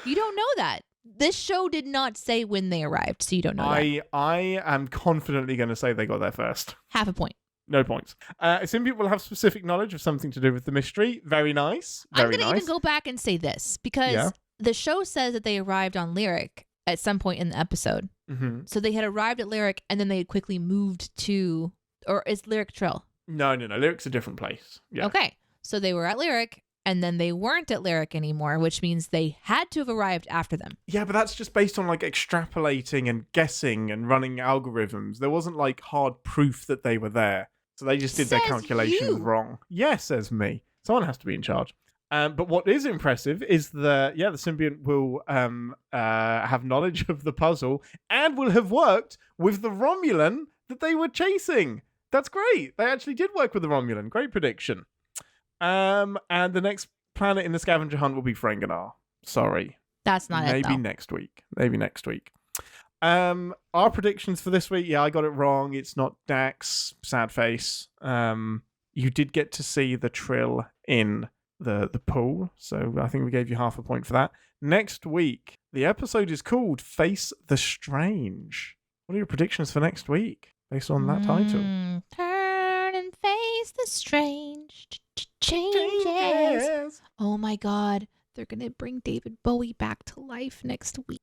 You don't know that. This show did not say when they arrived, so you don't know that. I am confidently going to say they got there first. Half a point. No points. Some people will have specific knowledge of something to do with the mystery. Very nice. I'm going to even go back and say this because the show says that they arrived on Lyric at some point in the episode. Mm-hmm. So they had arrived at Lyric and then they had quickly moved to, or is Lyric Trill? No. Lyric's a different place. Yeah. Okay. So they were at Lyric and then they weren't at Lyric anymore, which means they had to have arrived after them. Yeah, but that's just based on like extrapolating and guessing and running algorithms. There wasn't like hard proof that they were there. So they just did their calculations wrong. Yeah, says me. Someone has to be in charge. But what is impressive is the symbiont will have knowledge of the puzzle and will have worked with the Romulan that they were chasing. That's great. They actually did work with the Romulan. Great prediction. And the next planet in the scavenger hunt will be Ferenginar. Sorry. That's not it, though. Maybe next week. Our predictions for this week, I got it wrong. It's not Dax, sad face. You did get to see the Trill in the pool, so I think we gave you half a point for that. Next week, the episode is called Face the Strange. What are your predictions for next week based on that title? Turn and face the strange changes. Oh my God. They're going to bring David Bowie back to life next week.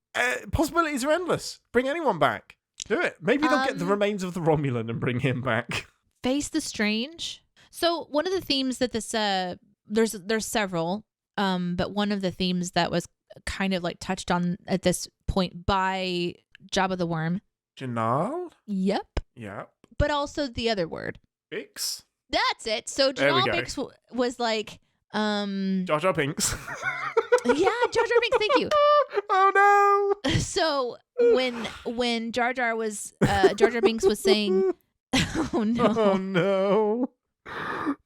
Possibilities are endless. Bring anyone back. Do it. Maybe they'll get the remains of the Romulan and bring him back. Face the Strange. So one of the themes that this, there's several, but one of the themes that was kind of like touched on at this point by Jabba the Worm. Jinaal? Yep. Yep. But also the other word. Bix? That's it. So Jinaal Bix was like... Jar Jar Binks. Yeah, Jar Jar Binks, thank you. Oh no. So when Jar Jar Binks was saying oh no.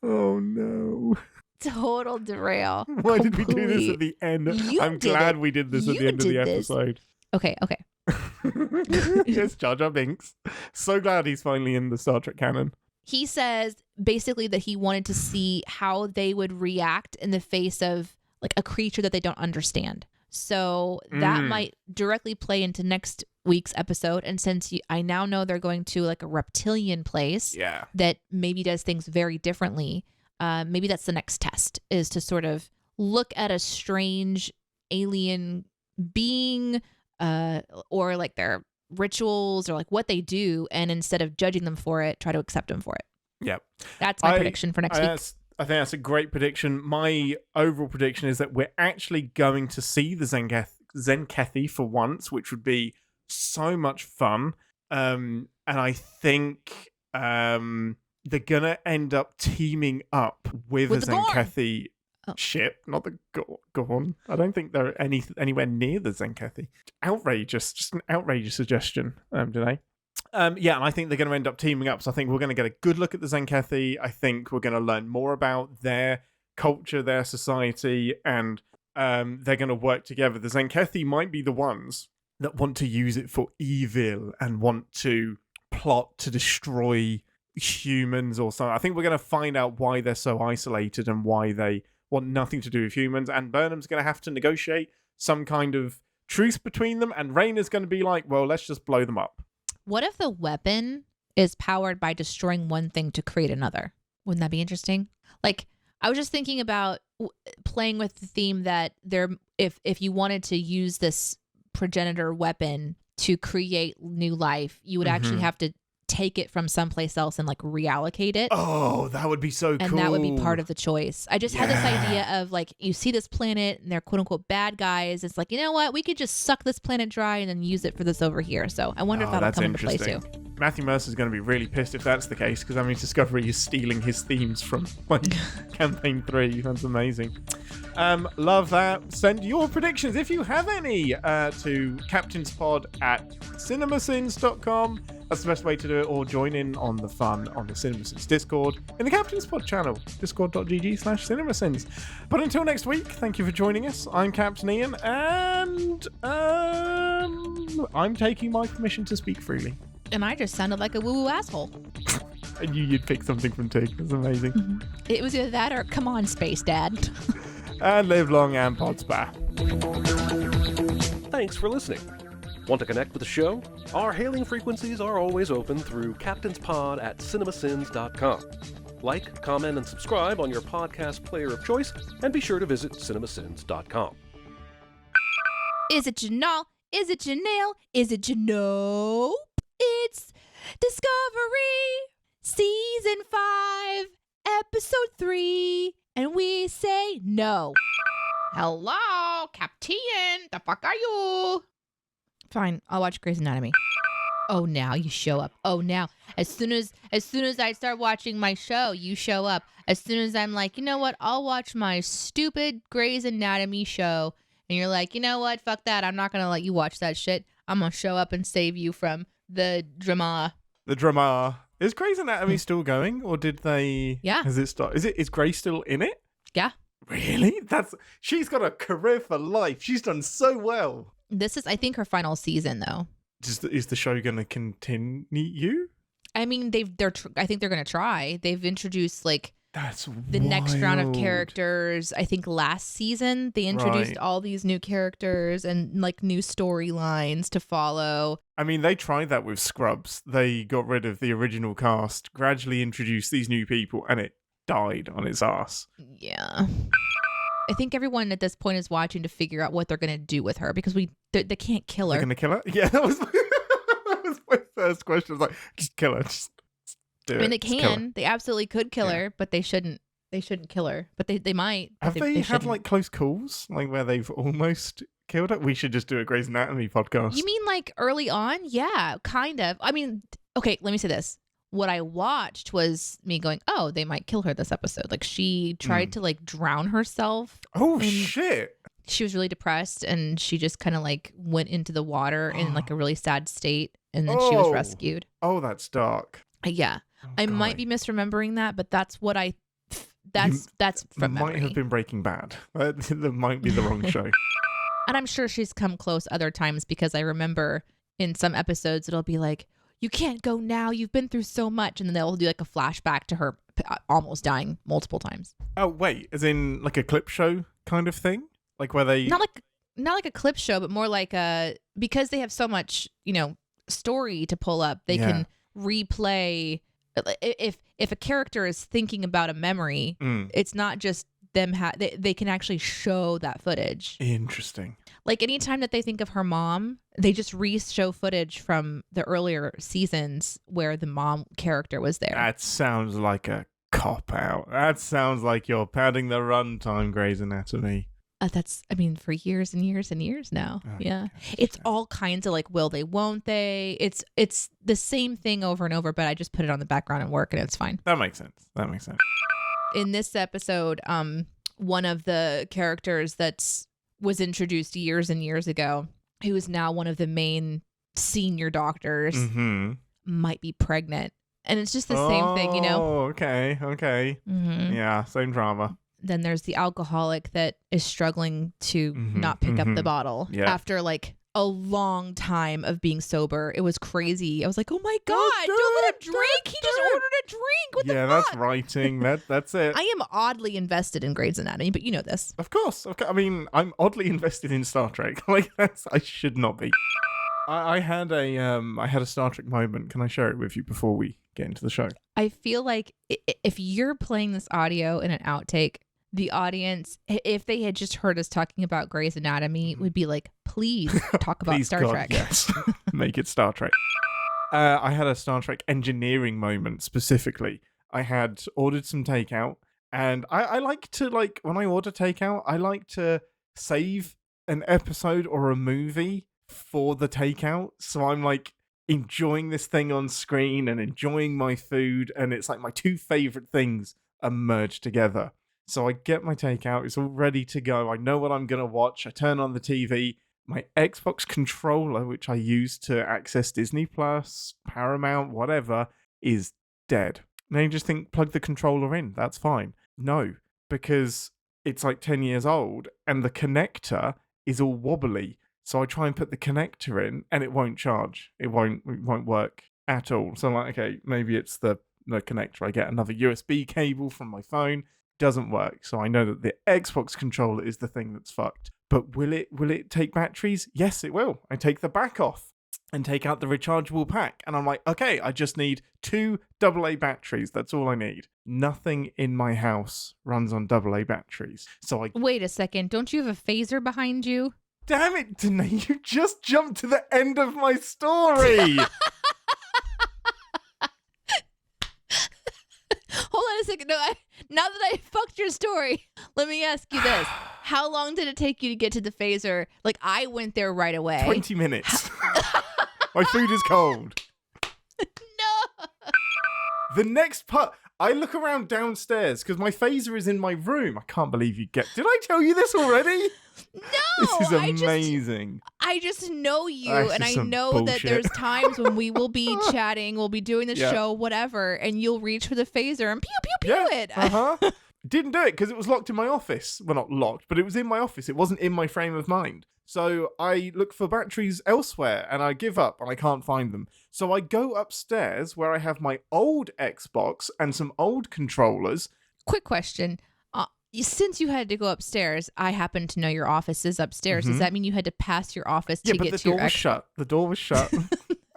Oh no. Total derail. Why did we do this at the end? I'm glad we did this at the end of the episode. Okay. Yes, Jar Jar Binks. So glad he's finally in the Star Trek canon. He says basically that he wanted to see how they would react in the face of like a creature that they don't understand. So that might directly play into next week's episode. And since I now know they're going to like a reptilian place that maybe does things very differently, maybe that's the next test, is to sort of look at a strange alien being or like their rituals or like what they do, and instead of judging them for it, try to accept them for it. Yep. That's my prediction for next week. I think that's a great prediction. My overall prediction is that we're actually going to see the Zenkethi for once, which would be so much fun. And I think they're going to end up teaming up with With a the Gorn. Zenkethi ship, not the Gorn. I don't think they're anywhere near the Zenkethi. Outrageous, just an outrageous suggestion, Deneé. Yeah, and I think they're going to end up teaming up. So I think we're going to get a good look at the Zenkethi. I think we're going to learn more about their culture, their society, and they're going to work together. The Zenkethi might be the ones that want to use it for evil and want to plot to destroy humans or something. I think we're going to find out why they're so isolated and why they want nothing to do with humans. And Burnham's going to have to negotiate some kind of truce between them. And Raynor's going to be like, well, let's just blow them up. What if the weapon is powered by destroying one thing to create another? Wouldn't that be interesting? Like, I was just thinking about playing with the theme that if you wanted to use this progenitor weapon to create new life, you would actually have to take it from someplace else and like reallocate it. Oh, that would be so cool. And that would be part of the choice. I just had this idea of like, you see this planet and they're quote unquote bad guys. It's like, you know what? We could just suck this planet dry and then use it for this over here. So I wonder if that'll come into play too. Matthew Mercer's going to be really pissed if that's the case, because that means Discovery is stealing his themes from like Campaign 3. That's amazing. Love that. Send your predictions, if you have any, to captainspod@cinemasins.com. That's the best way to do it, or join in on the fun on the CinemaSins Discord in the Captain's Pod channel, discord.gg/CinemaSins. But until next week, thank you for joining us. I'm Captain Ian, and I'm taking my permission to speak freely. And I just sounded like a woo-woo asshole. I knew you'd pick something from Tig. That's amazing. Mm-hmm. It was either that or come on, Space Dad. And live long and podspa. Thanks for listening. Want to connect with the show? Our hailing frequencies are always open through captainspod@cinemasins.com. Like, comment, and subscribe on your podcast player of choice, and be sure to visit cinemasins.com. Is it Jinaal? Is it Jinaal? Is it Janope? It's Discovery, Season 5, Episode 3, and we say no. Hello, Captain. The fuck are you? Fine, I'll watch Grey's Anatomy. Oh, now you show up. Oh, now. As soon as I start watching my show, you show up. As soon as I'm like, you know what? I'll watch my stupid Grey's Anatomy show. And you're like, you know what? Fuck that. I'm not going to let you watch that shit. I'm going to show up and save you from the drama. The drama. Is Grey's Anatomy still going, or did they? Yeah. Has it started? Is Grey still in it? Yeah. Really? She's got a career for life. She's done so well. This is, I think, her final season, though. Is the show going to continue? I mean, I think they're going to try. They've introduced like That's the next round of wild. characters. I think last season they introduced all these new characters and like new storylines to follow. I mean, they tried that with Scrubs. They got rid of the original cast, gradually introduced these new people, and it died on its ass. Yeah. I think everyone at this point is watching to figure out what they're going to do with her, because they can't kill her. They're going to kill her? Yeah, that was my first question. I was like, just kill her. Just do it. I mean, they Just kill her. can. They absolutely could kill her, but they shouldn't. They shouldn't kill her, but they might. Have they had shouldn't. like close calls, like where they've almost killed her? We should just do a Grey's Anatomy podcast. You mean like early on? Yeah, kind of. I mean, okay, let me say this. What I watched was me going, oh, they might kill her this episode. Like, she tried to like drown herself. Oh, shit. She was really depressed, and she just kind of like went into the water in like a really sad state, and then she was rescued. Oh, that's dark. Yeah. Oh, I might be misremembering that, but that's what that's from memory. Might have been Breaking Bad. That might be the wrong show. And I'm sure she's come close other times, because I remember in some episodes it'll be like, you can't go now, you've been through so much, and then they'll do like a flashback to her almost dying multiple times. Oh, wait, as in like a clip show kind of thing? Like where they... Not like a clip show, but more like because they have so much, story to pull up, they can replay. If a character is thinking about a memory, it's not just them they can actually show that footage. Interesting. Like anytime that they think of her mom, they just re-show footage from the earlier seasons where the mom character was there. That sounds like a Cop out. That sounds like you're padding the runtime, Grey's Anatomy. That's, I mean, for years and years and years now. Oh, yeah. gosh, It's yeah. all kinds of like, will they, won't they? It's the same thing over and over, but I just put it on the background at work and it's fine. That makes sense. In this episode, one of the characters that was introduced years and years ago, who is now one of the main senior doctors, Mm-hmm. might be pregnant. And it's just the same thing, you know? Oh, okay. Mm-hmm. Yeah, same drama. Then there's the alcoholic that is struggling to not pick up the bottle after like a long time of being sober. It was crazy. I was like, oh my God, don't let him drink. He just ordered a drink. What the fuck? That's writing. That's it. I am oddly invested in Grey's Anatomy, but you know this. Of course. I mean, I'm oddly invested in Star Trek. Like, I should not be. I had a Star Trek moment. Can I share it with you before we get into the show? I feel like if you're playing this audio in an outtake, the audience, if they had just heard us talking about Grey's Anatomy, would be like, please talk about Please, Star God, Trek. Yes. Make it Star Trek. I had a Star Trek engineering moment specifically. I had ordered some takeout, and I like to, like, when I order takeout, I like to save an episode or a movie for the takeout. So I'm like enjoying this thing on screen and enjoying my food, and it's like my two favorite things are merged together. So I get my takeout, it's all ready to go. I know what I'm going to watch. I turn on the TV. My Xbox controller, which I use to access Disney Plus, Paramount, whatever, is dead. Now you just think, plug the controller in. That's fine. No, because it's like 10 years old and the connector is all wobbly. So I try and put the connector in and it won't charge. It won't work at all. So I'm like, okay, maybe it's the connector. I get another USB cable from my phone. Doesn't work. So I know that the Xbox controller is the thing that's fucked. But will it take batteries? Yes, it will. I take the back off and take out the rechargeable pack. And I'm like, okay, I just need 2 AA batteries. That's all I need. Nothing in my house runs on AA batteries. So I... Wait a second. Don't you have a phaser behind you? Damn it, Deneé, you just jumped to the end of my story. Hold on a second. No, now that I fucked your story, let me ask you this. How long did it take you to get to the phaser? Like, I went there right away. 20 minutes. My food is cold. No. The next part, I look around downstairs because my phaser is in my room. I can't believe you get... Did I tell you this already? No. This is amazing. I just know you, That's and just I some know that bullshit. there's times when we will be chatting, we'll be doing the show, whatever, and you'll reach for the phaser and pew, pew, pew it. Uh-huh. Didn't do it because it was locked in my office. Well, not locked, but it was in my office. It wasn't in my frame of mind. So I look for batteries elsewhere and I give up and I can't find them. So I go upstairs where I have my old Xbox and some old controllers. Quick question. Since you had to go upstairs, I happen to know your office is upstairs. Does that mean you had to pass your office to get to your Yeah, but the door was shut. The door was shut.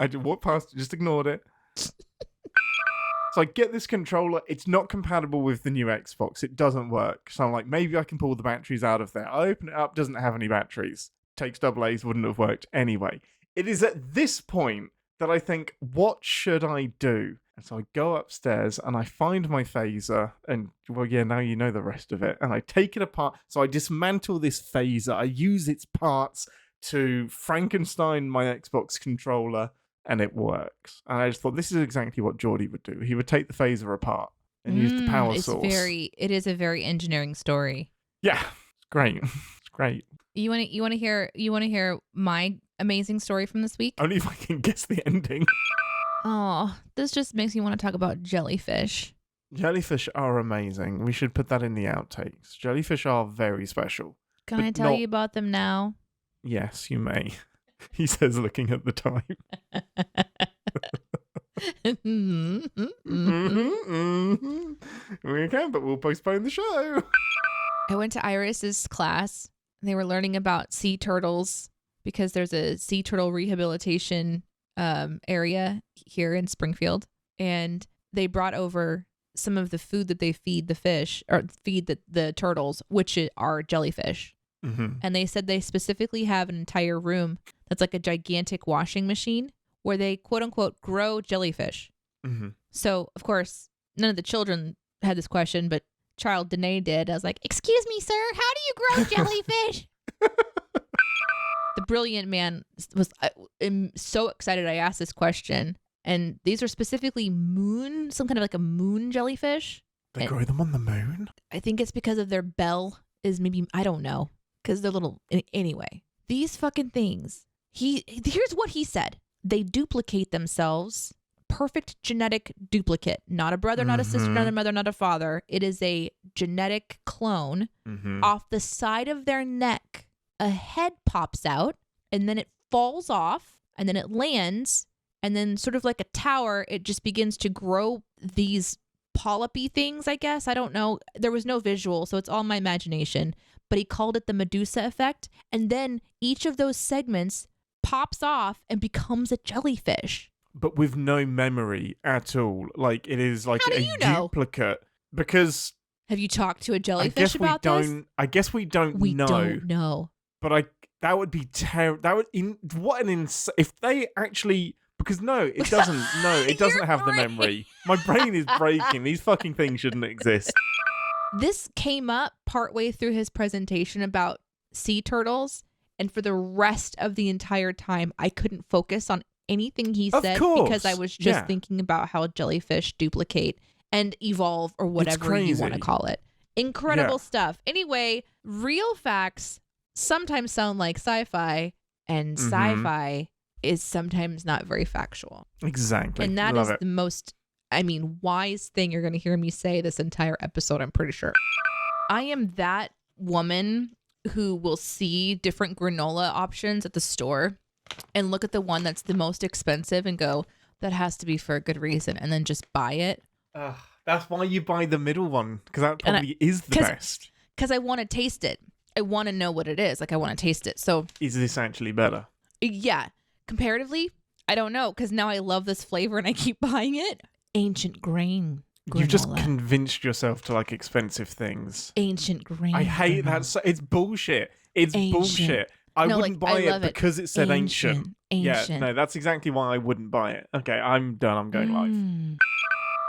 I did walk past it, just ignored it. So I get this controller. It's not compatible with the new Xbox. It doesn't work. So I'm like, maybe I can pull the batteries out of there. I open it up, doesn't have any batteries. Takes AA's, wouldn't have worked anyway. It is at this point that I think, what should I do? And so I go upstairs and I find my phaser and, well, yeah, now you know the rest of it. And I take it apart. So I dismantle this phaser. I use its parts to Frankenstein my Xbox controller and it works. And I just thought, this is exactly what Geordie would do. He would take the phaser apart and use the power source. It is a very engineering story. Yeah, it's great. It's great. You want to hear my amazing story from this week? Only if I can guess the ending. Oh, this just makes me want to talk about jellyfish. Jellyfish are amazing. We should put that in the outtakes. Jellyfish are very special. Can I tell you about them now? Yes, you may. He says, looking at the time. We can, but we'll postpone the show. I went to Iris's class. They were learning about sea turtles because there's a sea turtle rehabilitation area here in Springfield. And they brought over some of the food that they feed the fish or feed the turtles, which are jellyfish. Mm-hmm. And they said they specifically have an entire room that's like a gigantic washing machine where they quote unquote grow jellyfish. Mm-hmm. So, of course, none of the children had this question, but child Deneé did. I was like, excuse me, sir, how do you grow jellyfish? The brilliant man was so excited I asked this question. And these are specifically some kind of like a moon jellyfish. They grow them on the moon? I think it's because of their bell is maybe, I don't know, because they're little. Anyway, these fucking things, here's what he said. They duplicate themselves. Perfect genetic duplicate. Not a brother, not a sister, not a mother, not a father. It is a genetic clone. Off the side of their neck, a head pops out, and then it falls off, and then it lands, and then sort of like a tower, it just begins to grow these polypy things, I guess. I don't know. There was no visual, so it's all my imagination. But he called it the Medusa effect. And then each of those segments pops off and becomes a jellyfish. But with no memory at all. Like, it is like a duplicate. Because... Have you talked to a jellyfish about this? I guess we don't know. We don't know. But that would be terrible. That would... if they actually... Because it doesn't. No, it doesn't have the memory. My brain is breaking. These fucking things shouldn't exist. This came up partway through his presentation about sea turtles, and for the rest of the entire time, I couldn't focus on anything he said because I was just thinking about how jellyfish duplicate and evolve, or whatever you want to call it. Incredible stuff. Anyway, real facts sometimes sound like sci-fi, and sci-fi is sometimes not very factual. Exactly. And that is the most, wise thing you're going to hear me say this entire episode, I'm pretty sure. I am that woman who will see different granola options at the store and look at the one that's the most expensive and go, that has to be for a good reason, and then just buy it. That's why you buy the middle one, because that probably is the best. Because I want to taste it. I want to know what it is. Like, I want to taste it. So is this actually better? Yeah. Comparatively, I don't know, because now I love this flavor and I keep buying it. Ancient grain granola. You've just convinced yourself to like expensive things. Ancient grain. I hate that. It's bullshit. It's bullshit. I wouldn't buy it because it said ancient. Yeah, no, that's exactly why I wouldn't buy it. Okay, I'm done. I'm going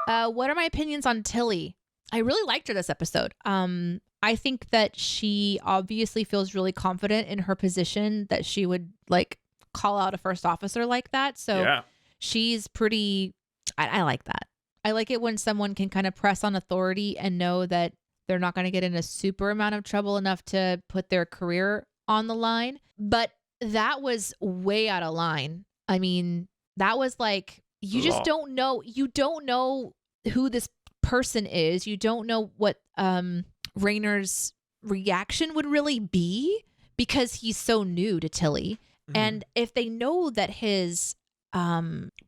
live. What are my opinions on Tilly? I really liked her this episode. I think that she obviously feels really confident in her position, that she would like call out a first officer like that. So she's pretty, I like that. I like it when someone can kind of press on authority and know that they're not going to get in a super amount of trouble enough to put their career on the line. But that was way out of line. I mean, that was like, you just don't know. You don't know who this person is. You don't know what Raynor's reaction would really be, because he's so new to Tilly. And if they know that his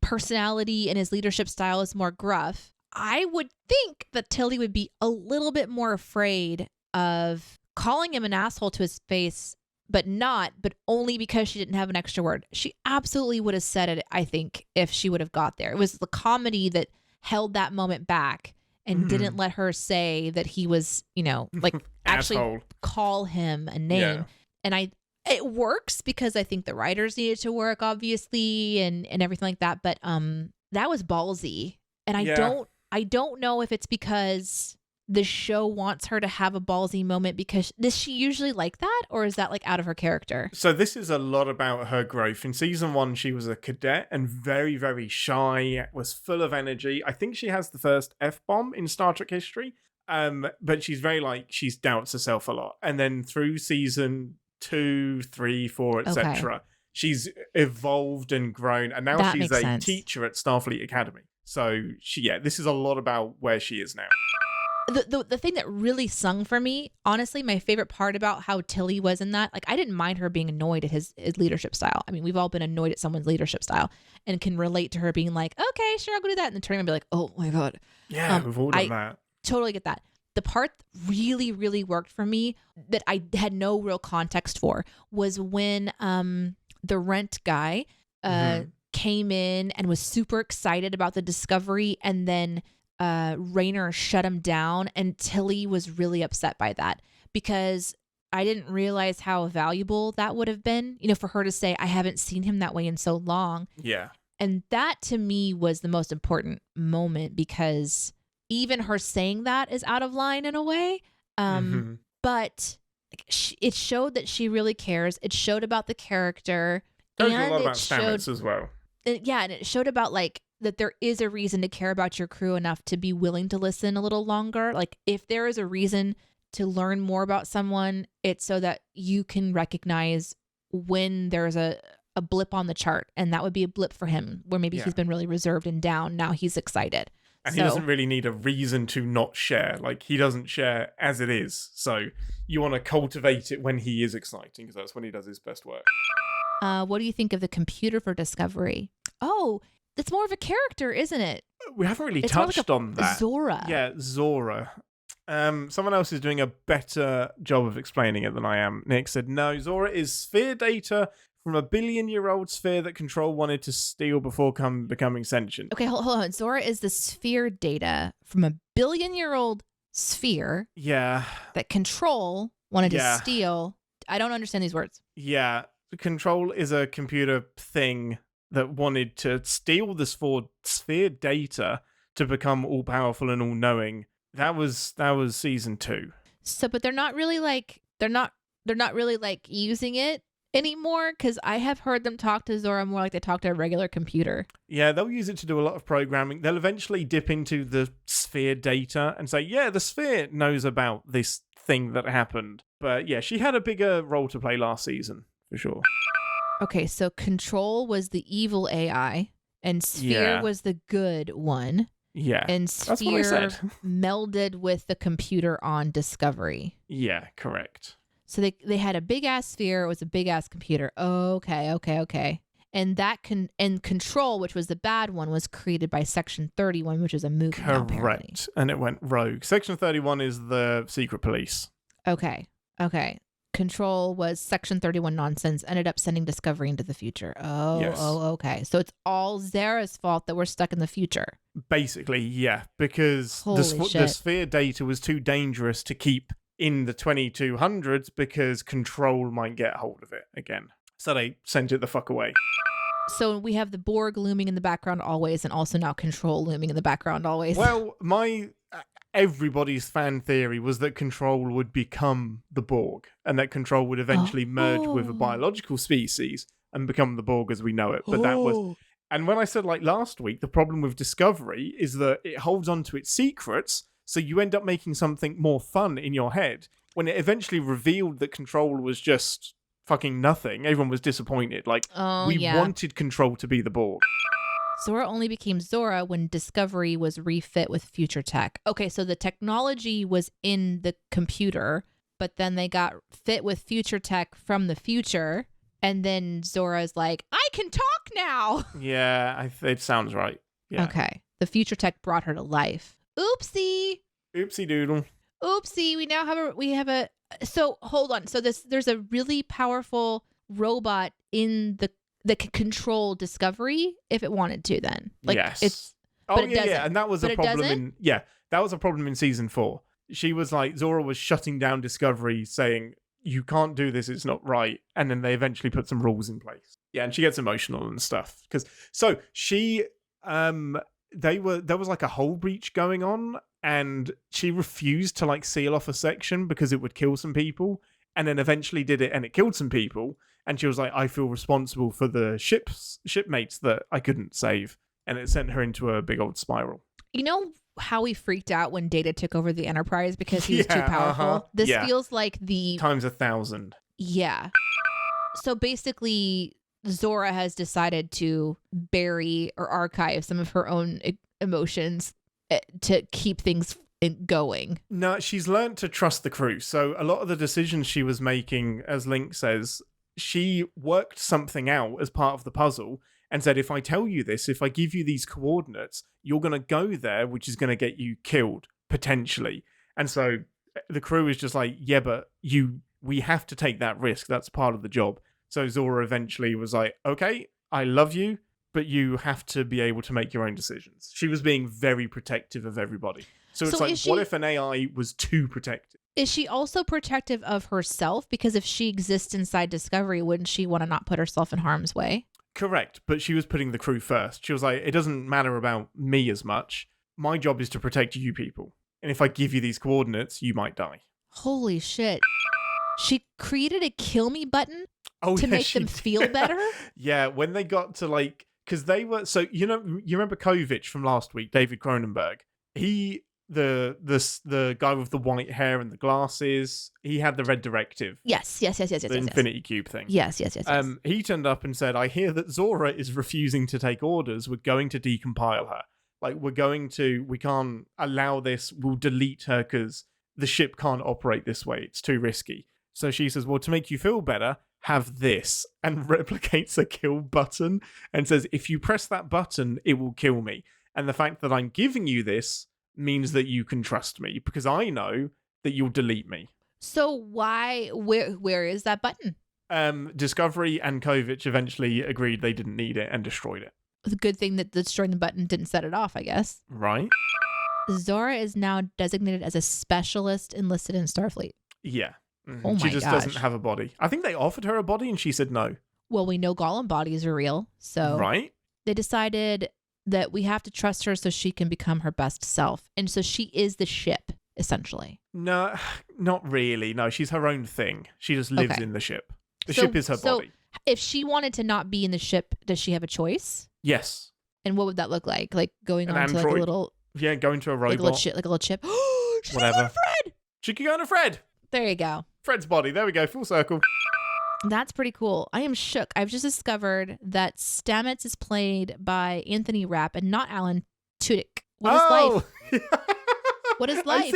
personality and his leadership style is more gruff, I would think that Tilly would be a little bit more afraid of calling him an asshole to his face, but only because she didn't have an extra word. She absolutely would have said it, I think, if she would have got there. It was the comedy that held that moment back and didn't let her say that he was, like actually call him a name. Yeah. And it works because I think the writers needed to work, obviously, and everything like that. But that was ballsy. And I don't know if it's because the show wants her to have a ballsy moment, because does she usually like that, or is that like out of her character? So this is a lot about her growth. In season 1, she was a cadet and very, very shy, was full of energy. I think she has the first F-bomb in Star Trek history. But she's very she doubts herself a lot. And then through season 2, 3, 4, etc., she's evolved and grown, and now she's a teacher at Starfleet Academy. So this is a lot about where she is now. The thing that really sung for me, honestly, my favorite part about how Tilly was in that, like, I didn't mind her being annoyed at his leadership style. I mean, we've all been annoyed at someone's leadership style and can relate to her being like, okay, sure, I'll go do that, and then turning and be like, oh my god. Yeah, we've all done that. Totally get that. The part that really, really worked for me that I had no real context for was when the rent guy came in and was super excited about the discovery, and then Raynor shut him down, and Tilly was really upset by that, because I didn't realize how valuable that would have been, for her to say, I haven't seen him that way in so long. Yeah. And that to me was the most important moment, because even her saying that is out of line in a way. But it showed that she really cares. It showed about the character. There's and a lot it about showed, Stamets as well. and it showed about like that there is a reason to care about your crew enough to be willing to listen a little longer. Like if there is a reason to learn more about someone, it's so that you can recognize when there's a blip on the chart, and that would be a blip for him where maybe he's been really reserved and down. Now he's excited. And he doesn't really need a reason to not share. Like, he doesn't share as it is. So you want to cultivate it when he is exciting, because that's when he does his best work. What do you think of the computer for Discovery? Oh, it's more of a character, isn't it? We haven't really It's touched more like on that. Zora. Yeah, Zora. Someone else is doing a better job of explaining it than I am. Nick said, no, Zora is sphere data from a billion-year-old sphere that Control wanted to steal before becoming sentient. Okay, hold on. Zora is the sphere data from a billion-year-old sphere that Control wanted to steal. I don't understand these words. Yeah, Control is a computer thing that wanted to steal the sphere data to become all-powerful and all-knowing. That was season 2. So, but they're not really like using it anymore, because I have heard them talk to Zora more like they talk to a regular computer. Yeah, they'll use it to do a lot of programming. They'll eventually dip into the sphere data and say, yeah, the sphere knows about this thing that happened. But yeah, she had a bigger role to play last season, for sure. Okay, so Control was the evil AI, and Sphere was the good one. Yeah, and that's what I Sphere said. melded with the computer on Discovery. Yeah, correct. So they had a big ass sphere. It was a big ass computer. Okay. And that Control, which was the bad one, was created by Section 31, which is a movie. Correct. And it went rogue. Section 31 is the secret police. Okay. Control was Section 31 nonsense, ended up sending Discovery into the future. Okay. So it's all Zara's fault that we're stuck in the future. Basically, yeah, because the sphere data was too dangerous to keep in the 2200s because Control might get hold of it again. So they sent it the fuck away. So we have the Borg looming in the background always, and also now Control looming in the background always. Well, everybody's fan theory was that Control would become the Borg, and that Control would eventually merge with a biological species and become the Borg as we know it. But that was... And when I said, like, last week, the problem with Discovery is that it holds on to its secrets, so you end up making something more fun in your head. When it eventually revealed that Control was just fucking nothing, everyone was disappointed. Like, we wanted Control to be the Borg. Zora only became Zora when Discovery was refit with future tech. Okay, so the technology was in the computer, but then they got fit with future tech from the future, and then Zora's like, I can talk now! Yeah, it sounds right. Yeah. Okay. The future tech brought her to life. Oopsie! Oopsie doodle. Oopsie, we have a so hold on. So there's a really powerful robot in that can control Discovery if it wanted to then. Like yes. And that was a problem that was a problem in season 4. She was like, Zora was shutting down Discovery saying, you can't do this, it's not right. And then they eventually put some rules in place. Yeah, and she gets emotional and stuff. There was like a hull breach going on, and she refused to like seal off a section because it would kill some people, and then eventually did it and it killed some people, and she was like, I feel responsible for the shipmates that I couldn't save, and it sent her into a big old spiral. You know how we freaked out when Data took over the Enterprise because he was too powerful? This feels like the... Times 1,000. Yeah. So basically, Zora has decided to bury or archive some of her own emotions to keep things going. No, she's learned to trust the crew. So a lot of the decisions she was making, as Link says, she worked something out as part of the puzzle and said, if I tell you this, if I give you these coordinates, you're going to go there, which is going to get you killed, potentially. And so the crew is just like, yeah, but we have to take that risk. That's part of the job. So Zora eventually was like, okay, I love you, but you have to be able to make your own decisions. She was being very protective of everybody. So it's like, what if an AI was too protective? Is she also protective of herself? Because if she exists inside Discovery, wouldn't she want to not put herself in harm's way? Correct, but she was putting the crew first. She was like, it doesn't matter about me as much. my job is to protect you people. And if I give you these coordinates, you might die. Holy shit. She created a kill me button to yeah, make them feel better? Yeah, when they got to like, because they were, so, you remember Kovic from last week, David Cronenberg? He, the guy with the white hair and the glasses, he had the red directive. Yes. The Infinity Cube thing. Yes. He turned up and said, I hear that Zora is refusing to take orders. We're going to decompile her. Like, we can't allow this. We'll delete her because the ship can't operate this way. It's too risky. So she says, well, to make you feel better, have this, and replicates a kill button and says, if you press that button, it will kill me. And the fact that I'm giving you this means that you can trust me because I know that you'll delete me. So where is that button? Discovery and Kovic eventually agreed they didn't need it and destroyed it. The good thing that destroying the button didn't set it off, I guess. Right. Zora is now designated as a specialist enlisted in Starfleet. Yeah. Mm-hmm. Oh my She just gosh. doesn't have a body. I think they offered her a body and she said no. Well, we know Golem bodies are real, so Right. they decided that we have to trust her so she can become her best self. And so she is the ship, essentially. No, not really. No, she's her own thing. She just lives Okay. in the ship. The ship is her body. If she wanted to not be in the ship, does she have a choice? Yes. And what would that look like? Like going An on to like a android. little, Yeah, going to a robot. like a little chip. She's Whatever. going to Fred. She could go to Fred. There you go. Fred's body. There we go. Full circle. That's pretty cool. I am shook. I've just discovered that Stamets is played by Anthony Rapp and not Alan Tudyk. What is life? What is life?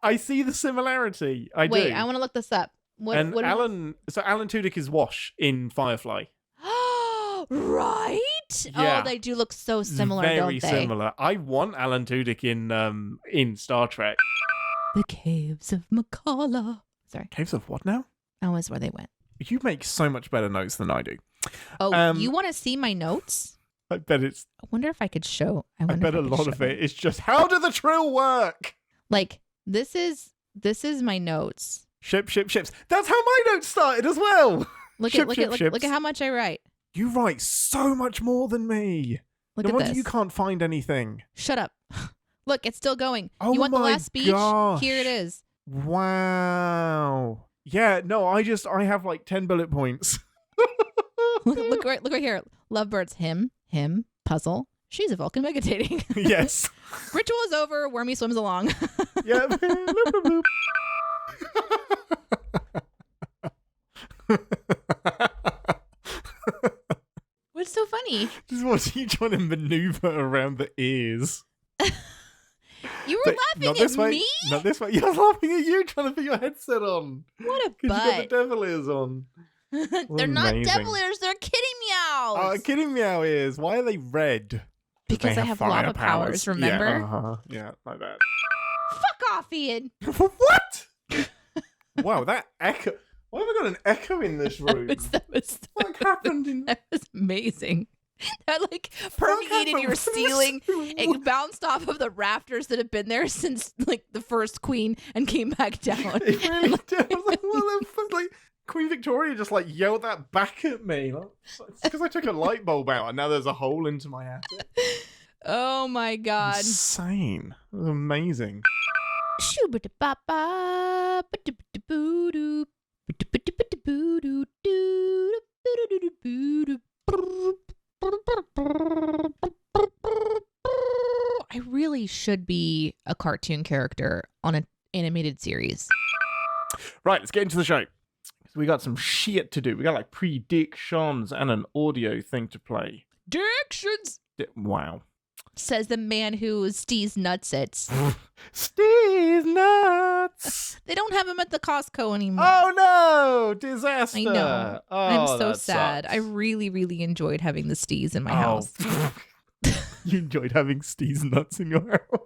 I see the similarity. I do. Wait, I want to look this up. What Alan Tudyk is Wash in Firefly. Right? Yeah. Oh, they do look so similar, Very don't they? similar. I want Alan Tudyk in Star Trek. The Caves of Makala. Sorry. Caves of what now? That was where they went. You make so much better notes than I do. Oh, you want to see my notes? I bet it's. I wonder if I could show. I bet a lot of it is just how do the Trill work? Like this is my notes. Ships. That's how my notes started as well. Look at how much I write. You write so much more than me. Look No at wonder this. you can't find anything. Shut up. Look, it's still going. Oh you want the my last speech? gosh. Here it is. Wow. Yeah, no, I have like 10 bullet points. look right here. Lovebirds, him, puzzle. She's a Vulcan meditating. Yes. Ritual is over. Wormy swims along. Yeah. What's so funny? Just watching you trying to maneuver around the ears. You were laughing at way. me? Not this way. Yeah, I was laughing at you trying to put your headset on. What a Because you got butt. the devil ears on. They're not Amazing. devil ears. They're kitty meows. Oh, kidding meow ears. Why are they red? Because They I have fire lava powers, remember? Yeah, yeah, like that. Fuck off, Ian. What? Wow, that echo. Why have I got an echo in this room? That was What happened in... that was amazing. That like permeated your ceiling. It bounced off of the rafters that have been there since like the first queen and came back down. It really did. I was like, what the fuck? Like, Queen Victoria just like yelled that back at me. Like, it's because I took a light bulb out and now there's a hole into my attic. Oh my god. Insane. It was amazing. I really should be a cartoon character on an animated series. Right, let's get into the show. We got some shit to do. We got like predictions and an audio thing to play. Directions, Wow. says the man who Steve's nuts at. Steve's nuts. They don't have him at the Costco anymore. Oh no! Disaster. I know. Oh, I'm so that sad. sucks. I really, really enjoyed having the Stees in my house. You enjoyed having Steve's nuts in your house.